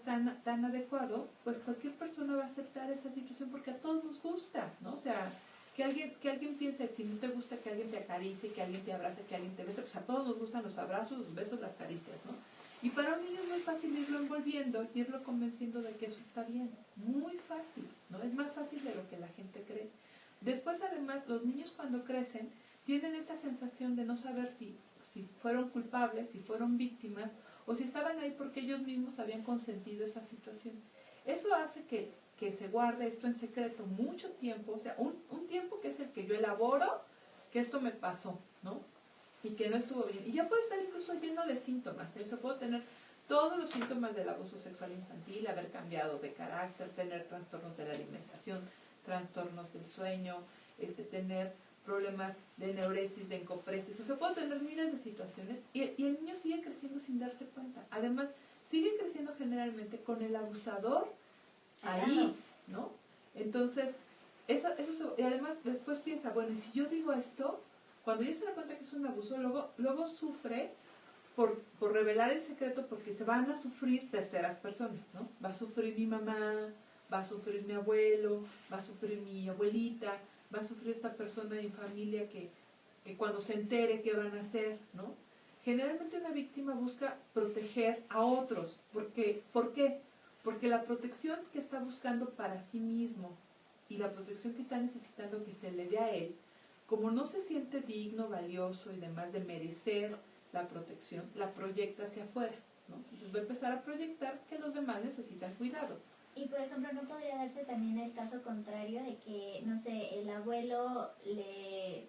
tan adecuado, pues cualquier persona va a aceptar esa situación porque a todos nos gusta, ¿no? O sea, que alguien piense, si no te gusta que alguien te acaricie, que alguien te abrace, que alguien te bese, pues a todos nos gustan los abrazos, los besos, las caricias, ¿no? Y para un niño es muy fácil irlo envolviendo y irlo convenciendo de que eso está bien. Muy fácil, ¿no? Es más fácil de lo que la gente cree. Después, además, los niños cuando crecen tienen esa sensación de no saber si fueron culpables, si fueron víctimas, o si estaban ahí porque ellos mismos habían consentido esa situación. Eso hace que se guarde esto en secreto mucho tiempo, o sea, un tiempo que es el que yo elaboro, que esto me pasó, ¿no? Y que no estuvo bien. Y ya puede estar incluso lleno de síntomas, ¿eh? O sea, puedo tener todos los síntomas del abuso sexual infantil, haber cambiado de carácter, tener trastornos de la alimentación, trastornos del sueño, tener problemas de neuresis, de encopresis, o sea, puedo tener miles de situaciones y el niño sigue creciendo sin darse cuenta. Además, sigue creciendo generalmente con el abusador ahí, ¿no? Entonces, y además después piensa, bueno, y si yo digo esto, cuando ya se da cuenta que es un abuso, luego sufre por revelar el secreto, porque se van a sufrir terceras personas, ¿no? Va a sufrir mi mamá, va a sufrir mi abuelo, va a sufrir mi abuelita, va a sufrir esta persona de mi familia que cuando se entere qué van a hacer, ¿no? Generalmente una víctima busca proteger a otros. ¿Por qué? Porque la protección que está buscando para sí mismo y la protección que está necesitando que se le dé a él, como no se siente digno, valioso y demás de merecer la protección, la proyecta hacia afuera, ¿no? Entonces va a empezar a proyectar que los demás necesitan cuidado. Y por ejemplo, ¿no podría darse también el caso contrario de que, no sé, el abuelo le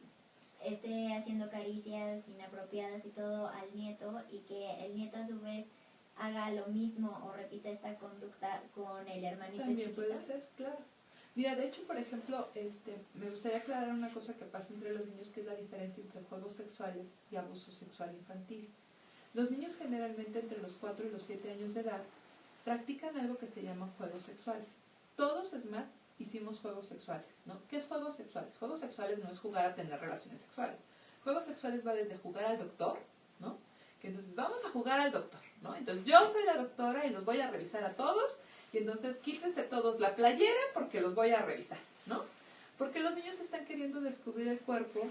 esté haciendo caricias inapropiadas y todo al nieto y que el nieto a su vez haga lo mismo o repita esta conducta con el hermanito También chiquito? puede ser, claro. Mira, de hecho, por ejemplo, me gustaría aclarar una cosa que pasa entre los niños, que es la diferencia entre juegos sexuales y abuso sexual infantil. Los niños generalmente entre los 4 y los 7 años de edad practican algo que se llama juegos sexuales. Todos, es más, hicimos juegos sexuales, ¿no? ¿Qué es juegos sexuales? Juegos sexuales no es jugar a tener relaciones sexuales. Juegos sexuales va desde jugar al doctor, ¿no? Que entonces vamos a jugar al doctor, ¿no? Entonces yo soy la doctora y los voy a revisar a todos, y entonces quítense todos la playera porque los voy a revisar, ¿no? Porque los niños están queriendo descubrir el cuerpo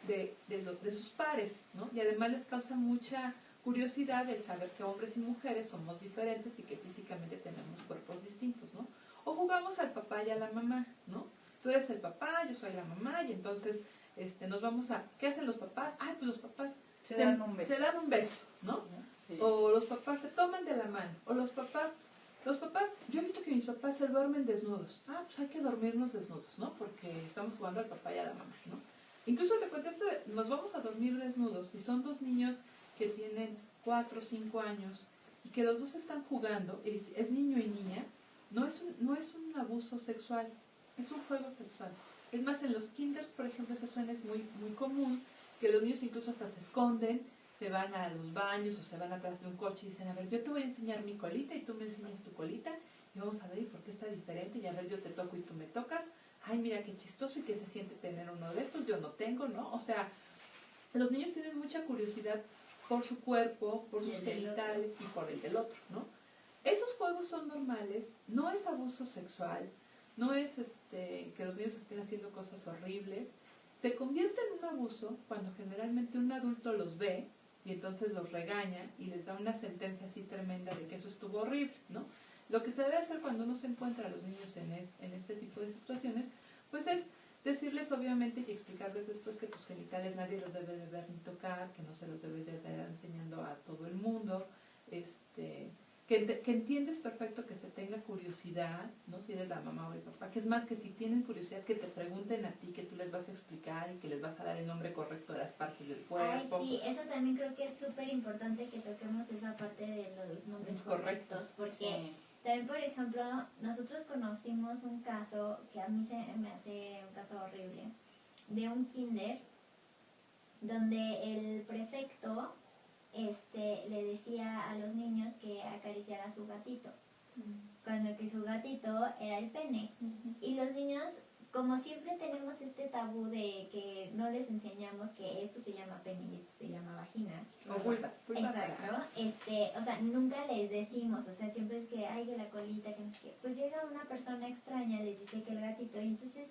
de sus pares, ¿no? Y además les causa mucha curiosidad el saber que hombres y mujeres somos diferentes y que físicamente tenemos cuerpos distintos, ¿no? O jugamos al papá y a la mamá, ¿no? Tú eres el papá, yo soy la mamá, y entonces nos vamos a... ¿Qué hacen los papás? Ay, pues los papás se dan un beso. Se dan un beso, ¿no? Sí. O los papás se toman de la mano. O los papás, yo he visto que mis papás se duermen desnudos. Ah, pues hay que dormirnos desnudos, ¿no? Porque estamos jugando al papá y a la mamá, ¿no? Incluso te cuento nos vamos a dormir desnudos. Si son dos niños que tienen 4 o 5 años y que los dos están jugando, es niño y niña, no es un abuso sexual, es un juego sexual. Es más, en los kinders, por ejemplo, esa suena es muy, muy común, que los niños incluso hasta se esconden, se van a los baños o se van atrás de un coche y dicen, a ver, yo te voy a enseñar mi colita y tú me enseñas tu colita y vamos a ver por qué está diferente, y a ver, yo te toco y tú me tocas, ay, mira qué chistoso y qué se siente tener uno de estos, yo no tengo, ¿no? O sea, los niños tienen mucha curiosidad por su cuerpo, por sus genitales y por el del otro, ¿no? Esos juegos son normales, no es abuso sexual, no es que los niños estén haciendo cosas horribles. Se convierte en un abuso cuando generalmente un adulto los ve y entonces los regaña y les da una sentencia así tremenda de que eso estuvo horrible, ¿no? Lo que se debe hacer cuando uno se encuentra a los niños en este tipo de situaciones, pues es decirles obviamente y explicarles después que tus genitales nadie los debe de ver ni tocar, que no se los debes de estar enseñando a todo el mundo, que entiendes perfecto que se tenga curiosidad, ¿no? Si eres la mamá o el papá, que es más que si tienen curiosidad que te pregunten a ti, que tú les vas a explicar y que les vas a dar el nombre correcto de las partes del cuerpo. Ay, sí, eso también creo que es súper importante que toquemos esa parte de los nombres correctos, porque sí. También, por ejemplo, nosotros conocimos un caso que a mí se me hace un caso horrible, de un kinder donde el prefecto le decía a los niños que acariciara a su gatito, cuando que su gatito era el pene. Y los niños, como siempre tenemos este tabú de que no les enseñamos que esto se llama pene y esto se llama vagina. O vulva. Exacto. O sea, nunca les decimos, o sea, siempre es que hay de la colita, que no sé qué. Pues llega una persona extraña, les dice que el gatito, y entonces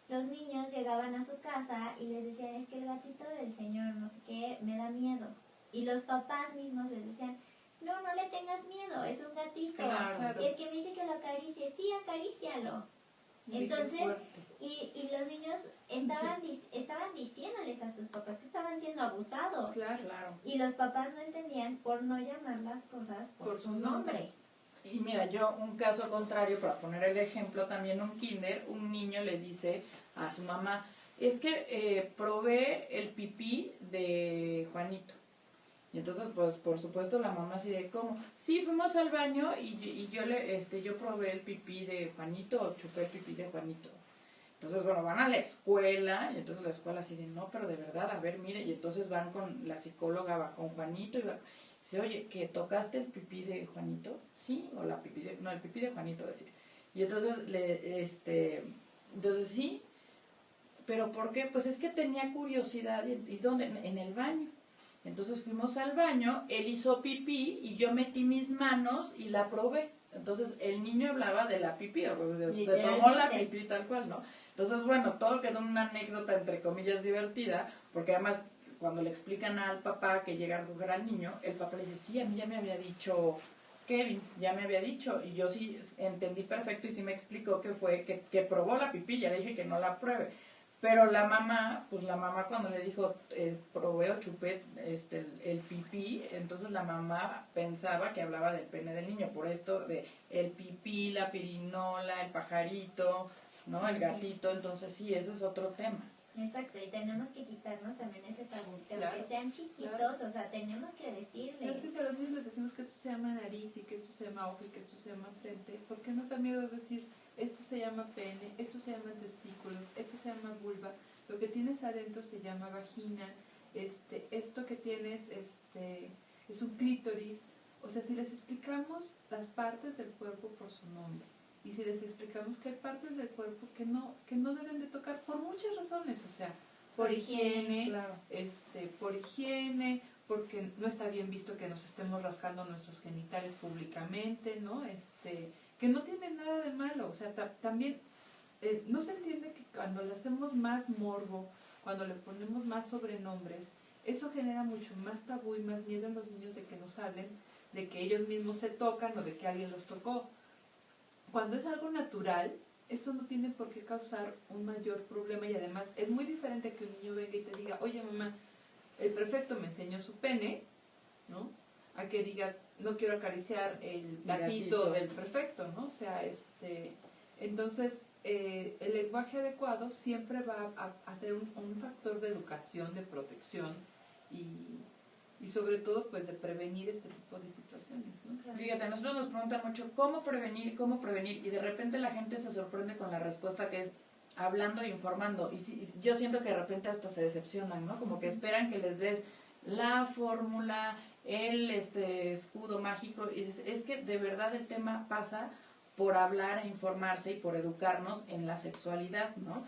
los niños llegaban a su casa y les decían, es que el gatito del señor no sé qué me da miedo. Y los papás mismos les decían, no le tengas miedo, es un gatito. Claro. Es que me dice que lo acaricie, sí, acarícialo. Sí, entonces, y los niños estaban diciéndoles a sus papás que estaban siendo abusados. Claro. Y los papás no entendían por no llamar las cosas por su nombre. Y mira, yo un caso contrario, para poner el ejemplo, también un kinder, un niño le dice a su mamá, es que probé el pipí de Juanito. Y entonces, pues, por supuesto, la mamá así de, ¿cómo? Sí, fuimos al baño y yo probé el pipí de Juanito, o chupé el pipí de Juanito. Entonces, bueno, van a la escuela y entonces la escuela así de, no, pero de verdad, a ver, mire, y entonces van con la psicóloga, va con Juanito y va, dice, oye, ¿que tocaste el pipí de Juanito? Sí, o la pipí de, no, el pipí de Juanito decía. Y entonces, entonces sí, pero ¿por qué? Pues es que tenía curiosidad, ¿y dónde? En el baño. Entonces fuimos al baño, él hizo pipí y yo metí mis manos y la probé. Entonces el niño hablaba de la pipí, o sea, se tomó la pipí tal cual, ¿no? Entonces, bueno, todo quedó en una anécdota entre comillas divertida, porque además cuando le explican al papá que llega a recoger al niño, el papá le dice, sí, a mí ya me había dicho Kevin, ya me había dicho, y yo sí entendí perfecto y sí me explicó que fue que probó la pipí, ya le dije que no la pruebe. Pero la mamá, pues la mamá cuando le dijo, probé o chupé el pipí, entonces la mamá pensaba que hablaba del pene del niño, por esto de el pipí, la pirinola, el pajarito, ¿no? El gatito, entonces sí, ese es otro tema. Exacto, y tenemos que quitarnos también ese tabú, que Claro, aunque sean chiquitos, claro. o sea, tenemos que decirles. Es que si a los niños les decimos que esto se llama nariz y que esto se llama ojo y que esto se llama frente, ¿por qué nos da miedo decir esto se llama pene, esto se llama testículos, esto se llama vulva, lo que tienes adentro se llama vagina, esto que tienes es un clítoris? O sea, si les explicamos las partes del cuerpo por su nombre, y si les explicamos que hay partes del cuerpo que no deben de tocar por muchas razones, o sea, por higiene, claro. por higiene, porque no está bien visto que nos estemos rascando nuestros genitales públicamente, ¿no? Que no tiene nada de malo, o sea, también no se entiende que cuando le hacemos más morbo, cuando le ponemos más sobrenombres, eso genera mucho más tabú y más miedo en los niños de que nos hablen de que ellos mismos se tocan o de que alguien los tocó. Cuando es algo natural, eso no tiene por qué causar un mayor problema, y además es muy diferente que un niño venga y te diga, oye mamá, el prefecto me enseñó su pene, ¿no? A que digas, no quiero acariciar el gatito del prefecto, ¿no? O sea, entonces el lenguaje adecuado siempre va a ser un factor de educación, de protección y sobre todo pues de prevenir este tipo de situaciones, ¿no? Fíjate, a nosotros nos preguntan mucho cómo prevenir, y de repente la gente se sorprende con la respuesta que es hablando e informando, y yo siento que de repente hasta se decepcionan, ¿no? Como que esperan que les des la fórmula, el escudo mágico, y es que de verdad el tema pasa por hablar e informarse y por educarnos en la sexualidad, ¿no?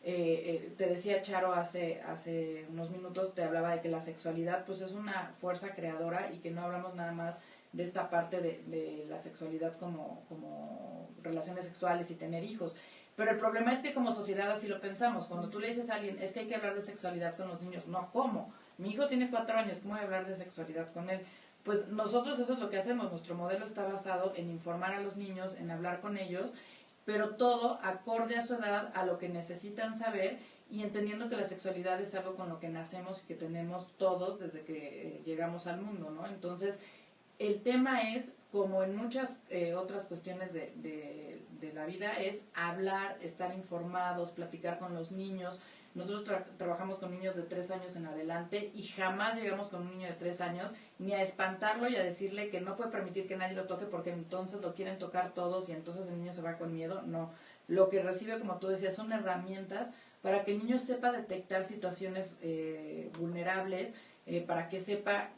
Te decía Charo hace unos minutos, te hablaba de que la sexualidad pues es una fuerza creadora y que no hablamos nada más de esta parte de la sexualidad como relaciones sexuales y tener hijos. Pero el problema es que como sociedad así lo pensamos. Cuando tú le dices a alguien, es que hay que hablar de sexualidad con los niños. No, ¿cómo? Mi hijo tiene 4 años, ¿cómo voy a hablar de sexualidad con él? Pues nosotros eso es lo que hacemos. Nuestro modelo está basado en informar a los niños, en hablar con ellos, pero todo acorde a su edad, a lo que necesitan saber, y entendiendo que la sexualidad es algo con lo que nacemos y que tenemos todos desde que llegamos al mundo, ¿no? Entonces, el tema es, como en muchas otras cuestiones de la vida, es hablar, estar informados, platicar con los niños. Nosotros trabajamos con niños de 3 años en adelante y jamás llegamos con un niño de 3 años ni a espantarlo y a decirle que no puede permitir que nadie lo toque porque entonces lo quieren tocar todos y entonces el niño se va con miedo. No, lo que recibe, como tú decías, son herramientas para que el niño sepa detectar situaciones vulnerables, para que sepa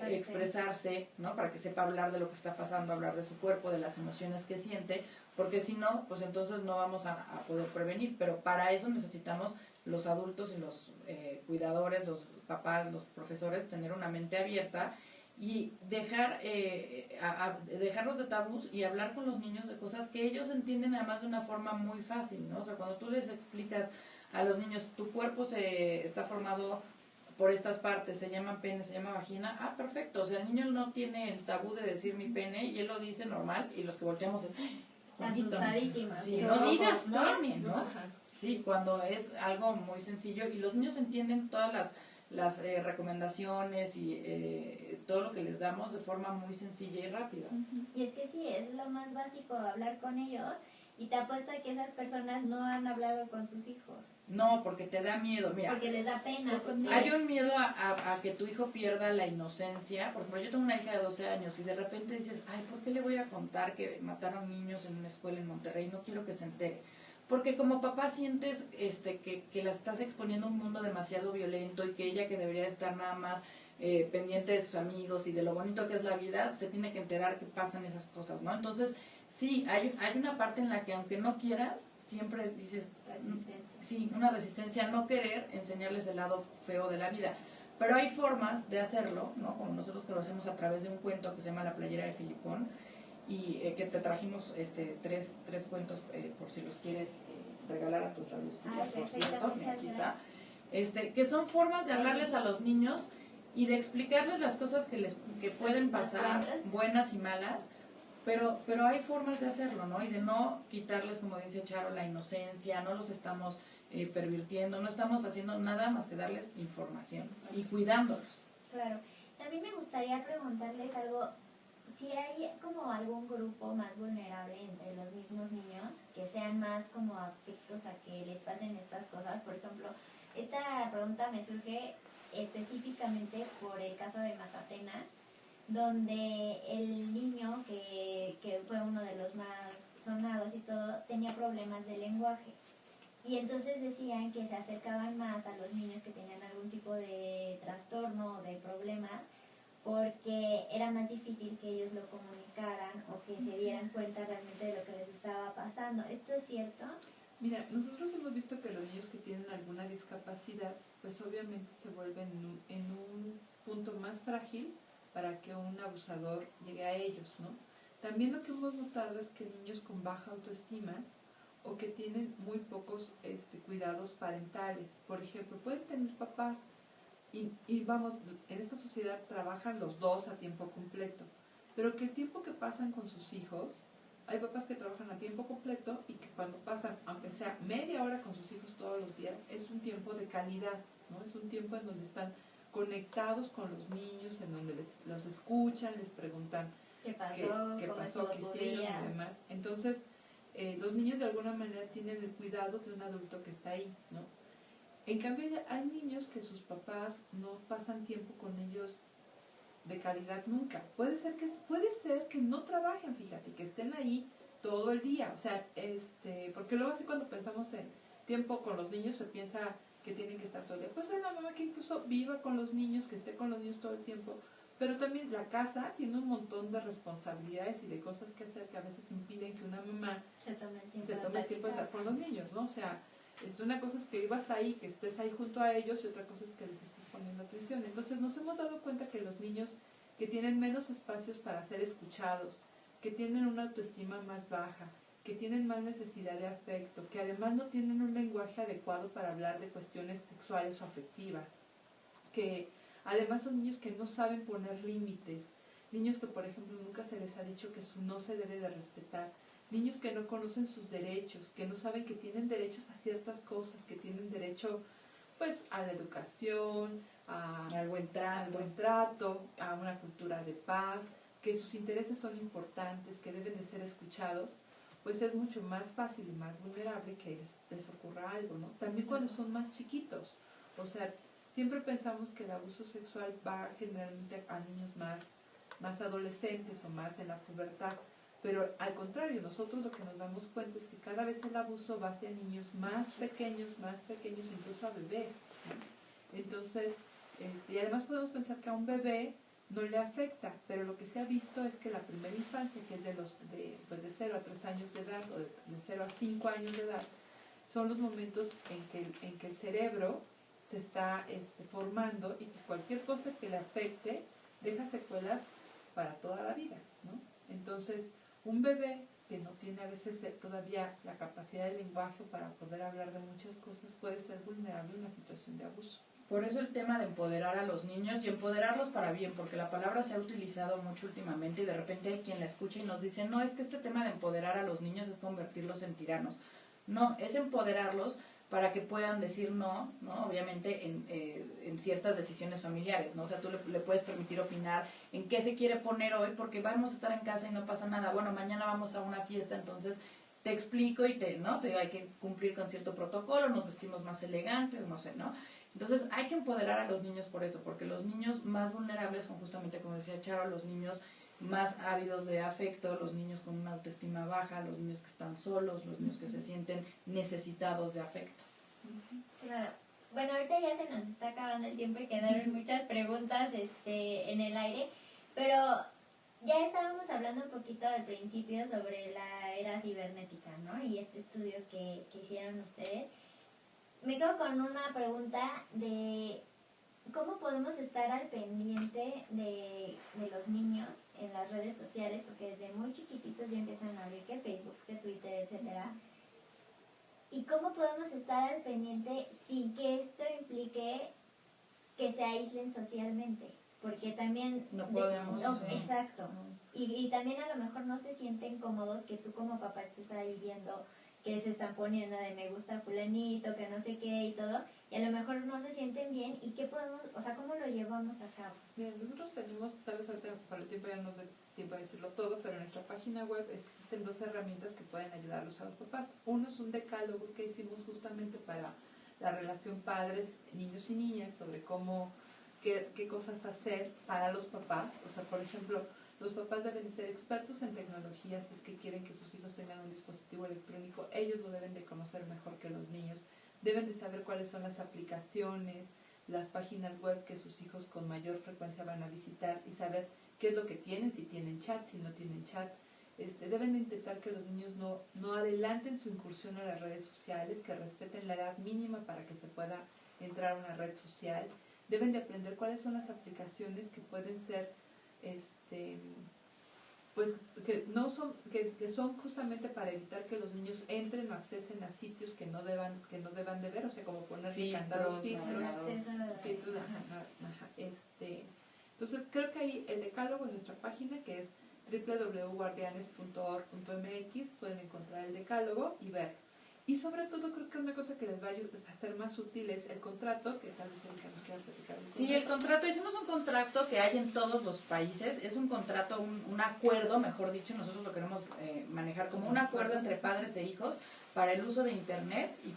expresarse, ¿no? Para que sepa hablar de lo que está pasando, hablar de su cuerpo, de las emociones que siente, porque si no, pues entonces no vamos a poder prevenir. Pero para eso necesitamos los adultos y los cuidadores, los papás, los profesores, tener una mente abierta y dejarlos de tabús y hablar con los niños de cosas que ellos entienden además de una forma muy fácil, ¿no? O sea, cuando tú les explicas a los niños, tu cuerpo está formado por estas partes, se llama pene, se llama vagina, perfecto, o sea, el niño no tiene el tabú de decir mi pene y él lo dice normal, y los que volteamos asustadísimos. Sí, no digas pene, ¿no? Sí, cuando es algo muy sencillo y los niños entienden todas las recomendaciones y todo lo que les damos de forma muy sencilla y rápida. Y es que sí, es lo más básico, hablar con ellos, y te apuesto a que esas personas no han hablado con sus hijos. No, porque te da miedo, mira. Porque les da pena. Hay un miedo a que tu hijo pierda la inocencia. Por ejemplo, yo tengo una hija de 12 años y de repente dices, ay, ¿por qué le voy a contar que mataron niños en una escuela en Monterrey? No quiero que se entere. porque como papá sientes que la estás exponiendo a un mundo demasiado violento y que ella, que debería estar nada más pendiente de sus amigos y de lo bonito que es la vida, se tiene que enterar que pasan esas cosas, ¿no? Entonces, sí, hay una parte en la que aunque no quieras, siempre dices, sí, una resistencia a no querer enseñarles el lado feo de la vida. Pero hay formas de hacerlo, ¿no? Como nosotros que lo hacemos a través de un cuento que se llama La playera de Filipón, y que te trajimos tres cuentos por si los quieres regalar a tus radioescuchas, por cierto, aquí está. Que son formas de hablarles a los niños y de explicarles las cosas que pueden pasar, buenas y malas, pero hay formas de hacerlo, ¿no? Y de no quitarles, como dice Charo, la inocencia, no los estamos pervirtiendo, no estamos haciendo nada más que darles información y cuidándolos. Claro. También me gustaría preguntarles algo, si hay como algún grupo más vulnerable entre los mismos niños, que sean más como afectos a que les pasen estas cosas. Por ejemplo, esta pregunta me surge específicamente por el caso de Matatena, donde el niño, que fue uno de los más sonados y todo, tenía problemas de lenguaje. Y entonces decían que se acercaban más a los niños que tenían algún tipo de trastorno o de problema, porque era más difícil que ellos lo comunicaran o que se dieran cuenta realmente de lo que les estaba pasando. ¿Esto es cierto? Mira, nosotros hemos visto que los niños que tienen alguna discapacidad, pues obviamente se vuelven en un punto más frágil para que un abusador llegue a ellos, ¿no? También lo que hemos notado es que niños con baja autoestima o que tienen muy pocos cuidados parentales, por ejemplo, pueden tener papás y vamos, en esta sociedad trabajan los dos a tiempo completo, pero que el tiempo que pasan con sus hijos, hay papás que trabajan a tiempo completo y que cuando pasan, aunque sea media hora con sus hijos todos los días, es un tiempo de calidad, ¿no? Es un tiempo en donde están conectados con los niños, en donde los escuchan, les preguntan ¿Qué pasó? qué ¿Cómo pasó, qué hicieron y demás. Entonces, los niños de alguna manera tienen el cuidado de un adulto que está ahí, ¿no? En cambio, hay niños que sus papás no pasan tiempo con ellos de calidad nunca. Puede ser que no trabajen, fíjate, que estén ahí todo el día. O sea, porque luego así cuando pensamos en tiempo con los niños se piensa que tienen que estar todo el día. Pues hay una mamá que incluso viva con los niños, que esté con los niños todo el tiempo, pero también la casa tiene un montón de responsabilidades y de cosas que hacer que a veces impiden que una mamá se tome el tiempo de estar con los niños, ¿no? O sea, una cosa es que vivas ahí, que estés ahí junto a ellos, y otra cosa es que les estés poniendo atención. Entonces nos hemos dado cuenta que los niños que tienen menos espacios para ser escuchados, que tienen una autoestima más baja, que tienen más necesidad de afecto, que además no tienen un lenguaje adecuado para hablar de cuestiones sexuales o afectivas, que además son niños que no saben poner límites, niños que por ejemplo nunca se les ha dicho que su no se debe de respetar, niños que no conocen sus derechos, que no saben que tienen derechos a ciertas cosas, que tienen derecho pues a la educación, al buen trato, a una cultura de paz, que sus intereses son importantes, que deben de ser escuchados, pues es mucho más fácil y más vulnerable que les ocurra algo, ¿no? También cuando son más chiquitos, o sea, siempre pensamos que el abuso sexual va generalmente a niños más adolescentes o más en la pubertad, pero al contrario, nosotros lo que nos damos cuenta es que cada vez el abuso va hacia niños más pequeños, incluso a bebés, ¿no? Entonces, y además podemos pensar que a un bebé no le afecta, pero lo que se ha visto es que la primera infancia, que es de 0 a 3 años de edad o de 0 a 5 años de edad, son los momentos en que el cerebro se está formando y que cualquier cosa que le afecte deja secuelas para toda la vida, ¿no? Entonces, un bebé que no tiene a veces todavía la capacidad de lenguaje para poder hablar de muchas cosas puede ser vulnerable a una situación de abuso. Por eso el tema de empoderar a los niños y empoderarlos para bien, porque la palabra se ha utilizado mucho últimamente y de repente hay quien la escucha y nos dice, no, es que este tema de empoderar a los niños es convertirlos en tiranos. No, es empoderarlos para que puedan decir no, obviamente en ciertas decisiones familiares, ¿no? O sea, tú le puedes permitir opinar en qué se quiere poner hoy porque vamos a estar en casa y no pasa nada. Bueno, mañana vamos a una fiesta, entonces te explico y te digo, hay que cumplir con cierto protocolo, nos vestimos más elegantes, no sé, ¿no? Entonces hay que empoderar a los niños por eso, porque los niños más vulnerables son justamente, como decía Charo, los niños más ávidos de afecto, los niños con una autoestima baja, los niños que están solos, los niños que se sienten necesitados de afecto. Claro. Bueno, ahorita ya se nos está acabando el tiempo y quedaron muchas preguntas en el aire, pero ya estábamos hablando un poquito al principio sobre la era cibernética, ¿no? Y este estudio que hicieron ustedes. Me quedo con una pregunta de cómo podemos estar al pendiente de los niños en las redes sociales, porque desde muy chiquititos ya empiezan a abrir que Facebook, que Twitter, etcétera. ¿Y cómo podemos estar al pendiente sin que esto implique que se aíslen socialmente? Porque también... No podemos... sí. Exacto. Y también a lo mejor no se sienten cómodos que tú como papá estés ahí viendo que se están poniendo de me gusta fulanito, que no sé qué y todo, y a lo mejor no se sienten bien, y qué podemos, o sea, ¿cómo lo llevamos a cabo? Bien, nosotros tenemos, tal vez ahorita para el tiempo ya no nos dé tiempo de decirlo todo, pero en nuestra página web existen 2 herramientas que pueden ayudarlos a los papás. Uno es un decálogo que hicimos justamente para la relación padres, niños y niñas, sobre cómo, qué cosas hacer para los papás. O sea, por ejemplo, los papás deben de ser expertos en tecnología, si es que quieren que sus hijos tengan un dispositivo electrónico, ellos lo deben de conocer mejor que los niños, deben de saber cuáles son las aplicaciones, las páginas web que sus hijos con mayor frecuencia van a visitar y saber qué es lo que tienen, si tienen chat, si no tienen chat. Deben de intentar que los niños no adelanten su incursión a las redes sociales, que respeten la edad mínima para que se pueda entrar a una red social. Deben de aprender cuáles son las aplicaciones que pueden ser pues que no son que son justamente para evitar que los niños entren o accesen a sitios que no deban de ver, o sea, como poner candados, filtros, entonces creo que ahí el decálogo en nuestra página, que es www.guardianes.org.mx, pueden encontrar el decálogo y ver. Y sobre todo creo que una cosa que les va a hacer más útil es el contrato, que tal vez el que nos quiera platicar. Sí, el contrato, hicimos un contrato que hay en todos los países, es un contrato, un acuerdo, mejor dicho, nosotros lo queremos manejar como un acuerdo entre padres e hijos para el uso de internet y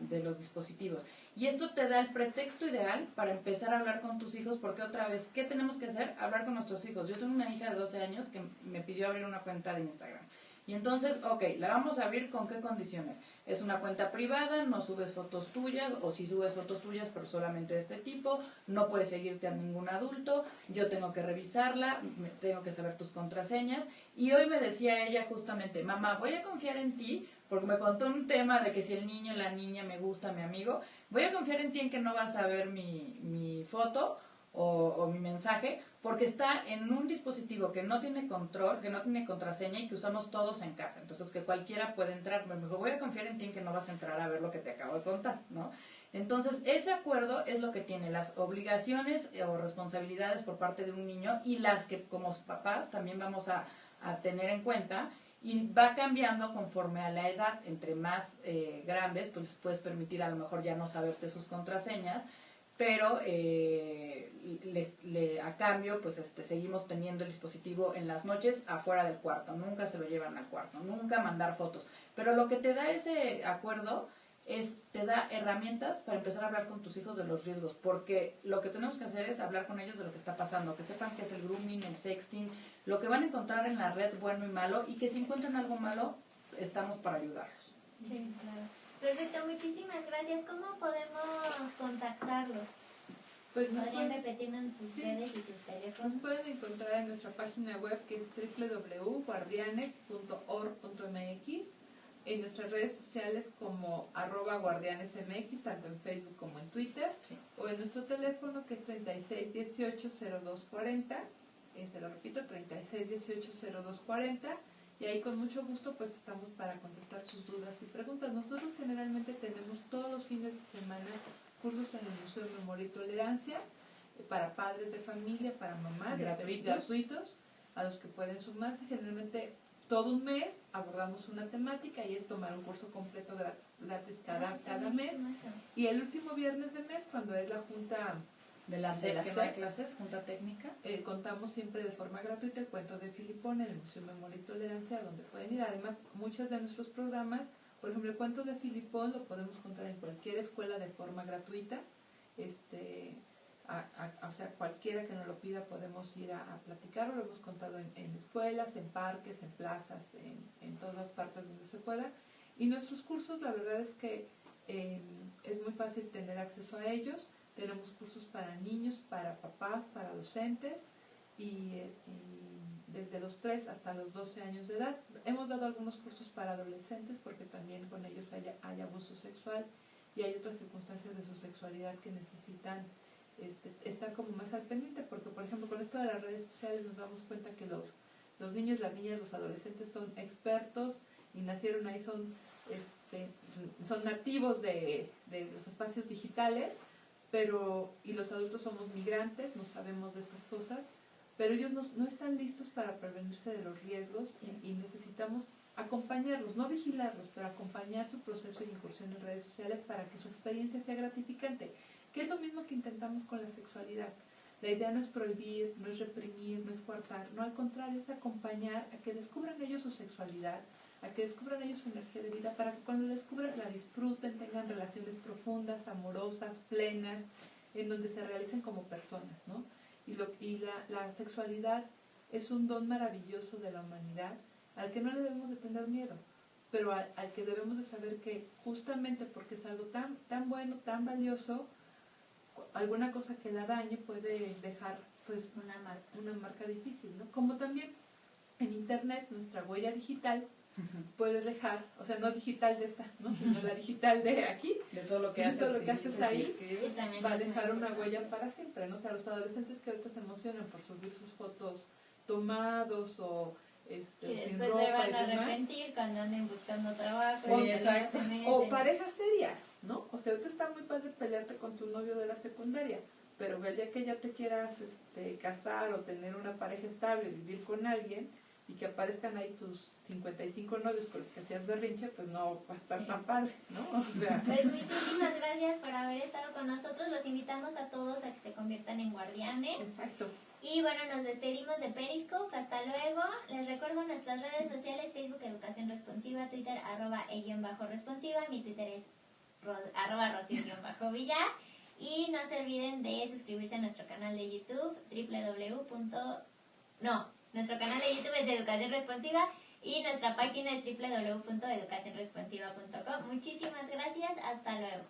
de los dispositivos. Y esto te da el pretexto ideal para empezar a hablar con tus hijos, porque otra vez, ¿qué tenemos que hacer? Hablar con nuestros hijos. Yo tengo una hija de 12 años que me pidió abrir una cuenta de Instagram. Y entonces, ok, la vamos a abrir ¿con qué condiciones? Es una cuenta privada, no subes fotos tuyas, o si subes fotos tuyas, pero solamente de este tipo, no puedes seguirte a ningún adulto, yo tengo que revisarla, tengo que saber tus contraseñas. Y hoy me decía ella justamente, mamá, voy a confiar en ti, porque me contó un tema de que si el niño o la niña me gusta, mi amigo, voy a confiar en ti en que no vas a ver mi foto o mi mensaje, porque está en un dispositivo que no tiene control, que no tiene contraseña y que usamos todos en casa. Entonces, que cualquiera puede entrar. Me dijo, voy a confiar en ti en que no vas a entrar a ver lo que te acabo de contar, ¿no? Entonces, ese acuerdo es lo que tiene las obligaciones o responsabilidades por parte de un niño y las que como papás también vamos a tener en cuenta, y va cambiando conforme a la edad. Entre más grandes, pues puedes permitir a lo mejor ya no saberte sus contraseñas, pero a cambio pues seguimos teniendo el dispositivo en las noches afuera del cuarto, nunca se lo llevan al cuarto, nunca mandar fotos. Pero lo que te da ese acuerdo te da herramientas para empezar a hablar con tus hijos de los riesgos, porque lo que tenemos que hacer es hablar con ellos de lo que está pasando, que sepan qué es el grooming, el sexting, lo que van a encontrar en la red, bueno y malo, y que si encuentran algo malo, estamos para ayudarlos. Sí, claro. Perfecto, muchísimas gracias. ¿Cómo podemos contactarlos? Pues ¿Podrían repetirnos sus redes y sus teléfonos? Nos pueden encontrar en nuestra página web, que es www.guardianes.org.mx, en nuestras redes sociales como @guardianesmx, tanto en Facebook como en Twitter, sí, o en nuestro teléfono, que es 3618-0240, se lo repito, 3618-0240, y ahí con mucho gusto pues estamos para contestar sus dudas y preguntas. Nosotros generalmente tenemos todos los fines de semana cursos en el Museo de Memoria y Tolerancia, para padres de familia, para mamás, gratuitos, a los que pueden sumarse. Generalmente todo un mes abordamos una temática y es tomar un curso completo gratis cada mes. Y el último viernes de mes, cuando es la junta de la SEP, que no hay clases, junta técnica, contamos siempre de forma gratuita el cuento de Filipón en el Museo de Memoria y Tolerancia, donde pueden ir. Además, muchos de nuestros programas, por ejemplo, el cuento de Filipón lo podemos contar en cualquier escuela de forma gratuita. o sea, cualquiera que nos lo pida podemos ir a platicarlo. Lo hemos contado en escuelas, en parques, en plazas, en todas las partes donde se pueda. Y nuestros cursos, la verdad es que es muy fácil tener acceso a ellos. Tenemos cursos para niños, para papás, para docentes y desde los 3 hasta los 12 años de edad. Hemos dado algunos cursos para adolescentes porque también con ellos hay abuso sexual y hay otras circunstancias de su sexualidad que necesitan estar como más al pendiente, porque por ejemplo con esto de las redes sociales nos damos cuenta que los niños, las niñas, los adolescentes son expertos y nacieron ahí, son nativos de los espacios digitales, y los adultos somos migrantes, no sabemos de esas cosas, pero ellos no están listos para prevenirse de los riesgos y necesitamos acompañarlos, no vigilarlos, pero acompañar su proceso de incursión en redes sociales para que su experiencia sea gratificante, que es lo mismo que intentamos con la sexualidad. La idea no es prohibir, no es reprimir, no es coartar, no, al contrario, es acompañar a que descubran ellos su sexualidad, a que descubran ellos su energía de vida, para que cuando la descubran la disfruten, tengan relaciones profundas, amorosas, plenas, en donde se realicen como personas, ¿no? Y la sexualidad es un don maravilloso de la humanidad al que no le debemos de tener miedo, pero al que debemos de saber que justamente porque es algo tan bueno, tan valioso, alguna cosa que la dañe puede dejar pues una marca difícil, ¿no? Como también en internet nuestra huella digital puede dejar, o sea, no digital de esta, ¿no? Sino la digital de aquí, de todo lo que haces, todo lo que haces ahí, va a dejar una muy huella para siempre, ¿no? O sea, los adolescentes que ahorita se emocionan por subir sus fotos tomados o Sí, sin después ropa se van y a demás, arrepentir cuando anden buscando trabajo. Sí, exacto. o pareja seria, ¿no? O sea, ahorita está muy padre pelearte con tu novio de la secundaria, pero el día que ya te quieras casar o tener una pareja estable, vivir con alguien, y que aparezcan ahí tus 55 novios con los que hacías berrinche, pues no va a estar tan padre, ¿no? O sea... Pues muchísimas gracias por haber estado con nosotros. Los invitamos a todos a que se conviertan en guardianes. Exacto. Y bueno, nos despedimos de Periscope. Hasta luego. Les recuerdo nuestras redes sociales: Facebook Educación Responsiva, Twitter @e_responsiva, mi Twitter es @rocío_villar. Y no se olviden de suscribirse a nuestro canal de YouTube, nuestro canal de YouTube es de Educación Responsiva y nuestra página es www.educacionresponsiva.com. Muchísimas gracias, hasta luego.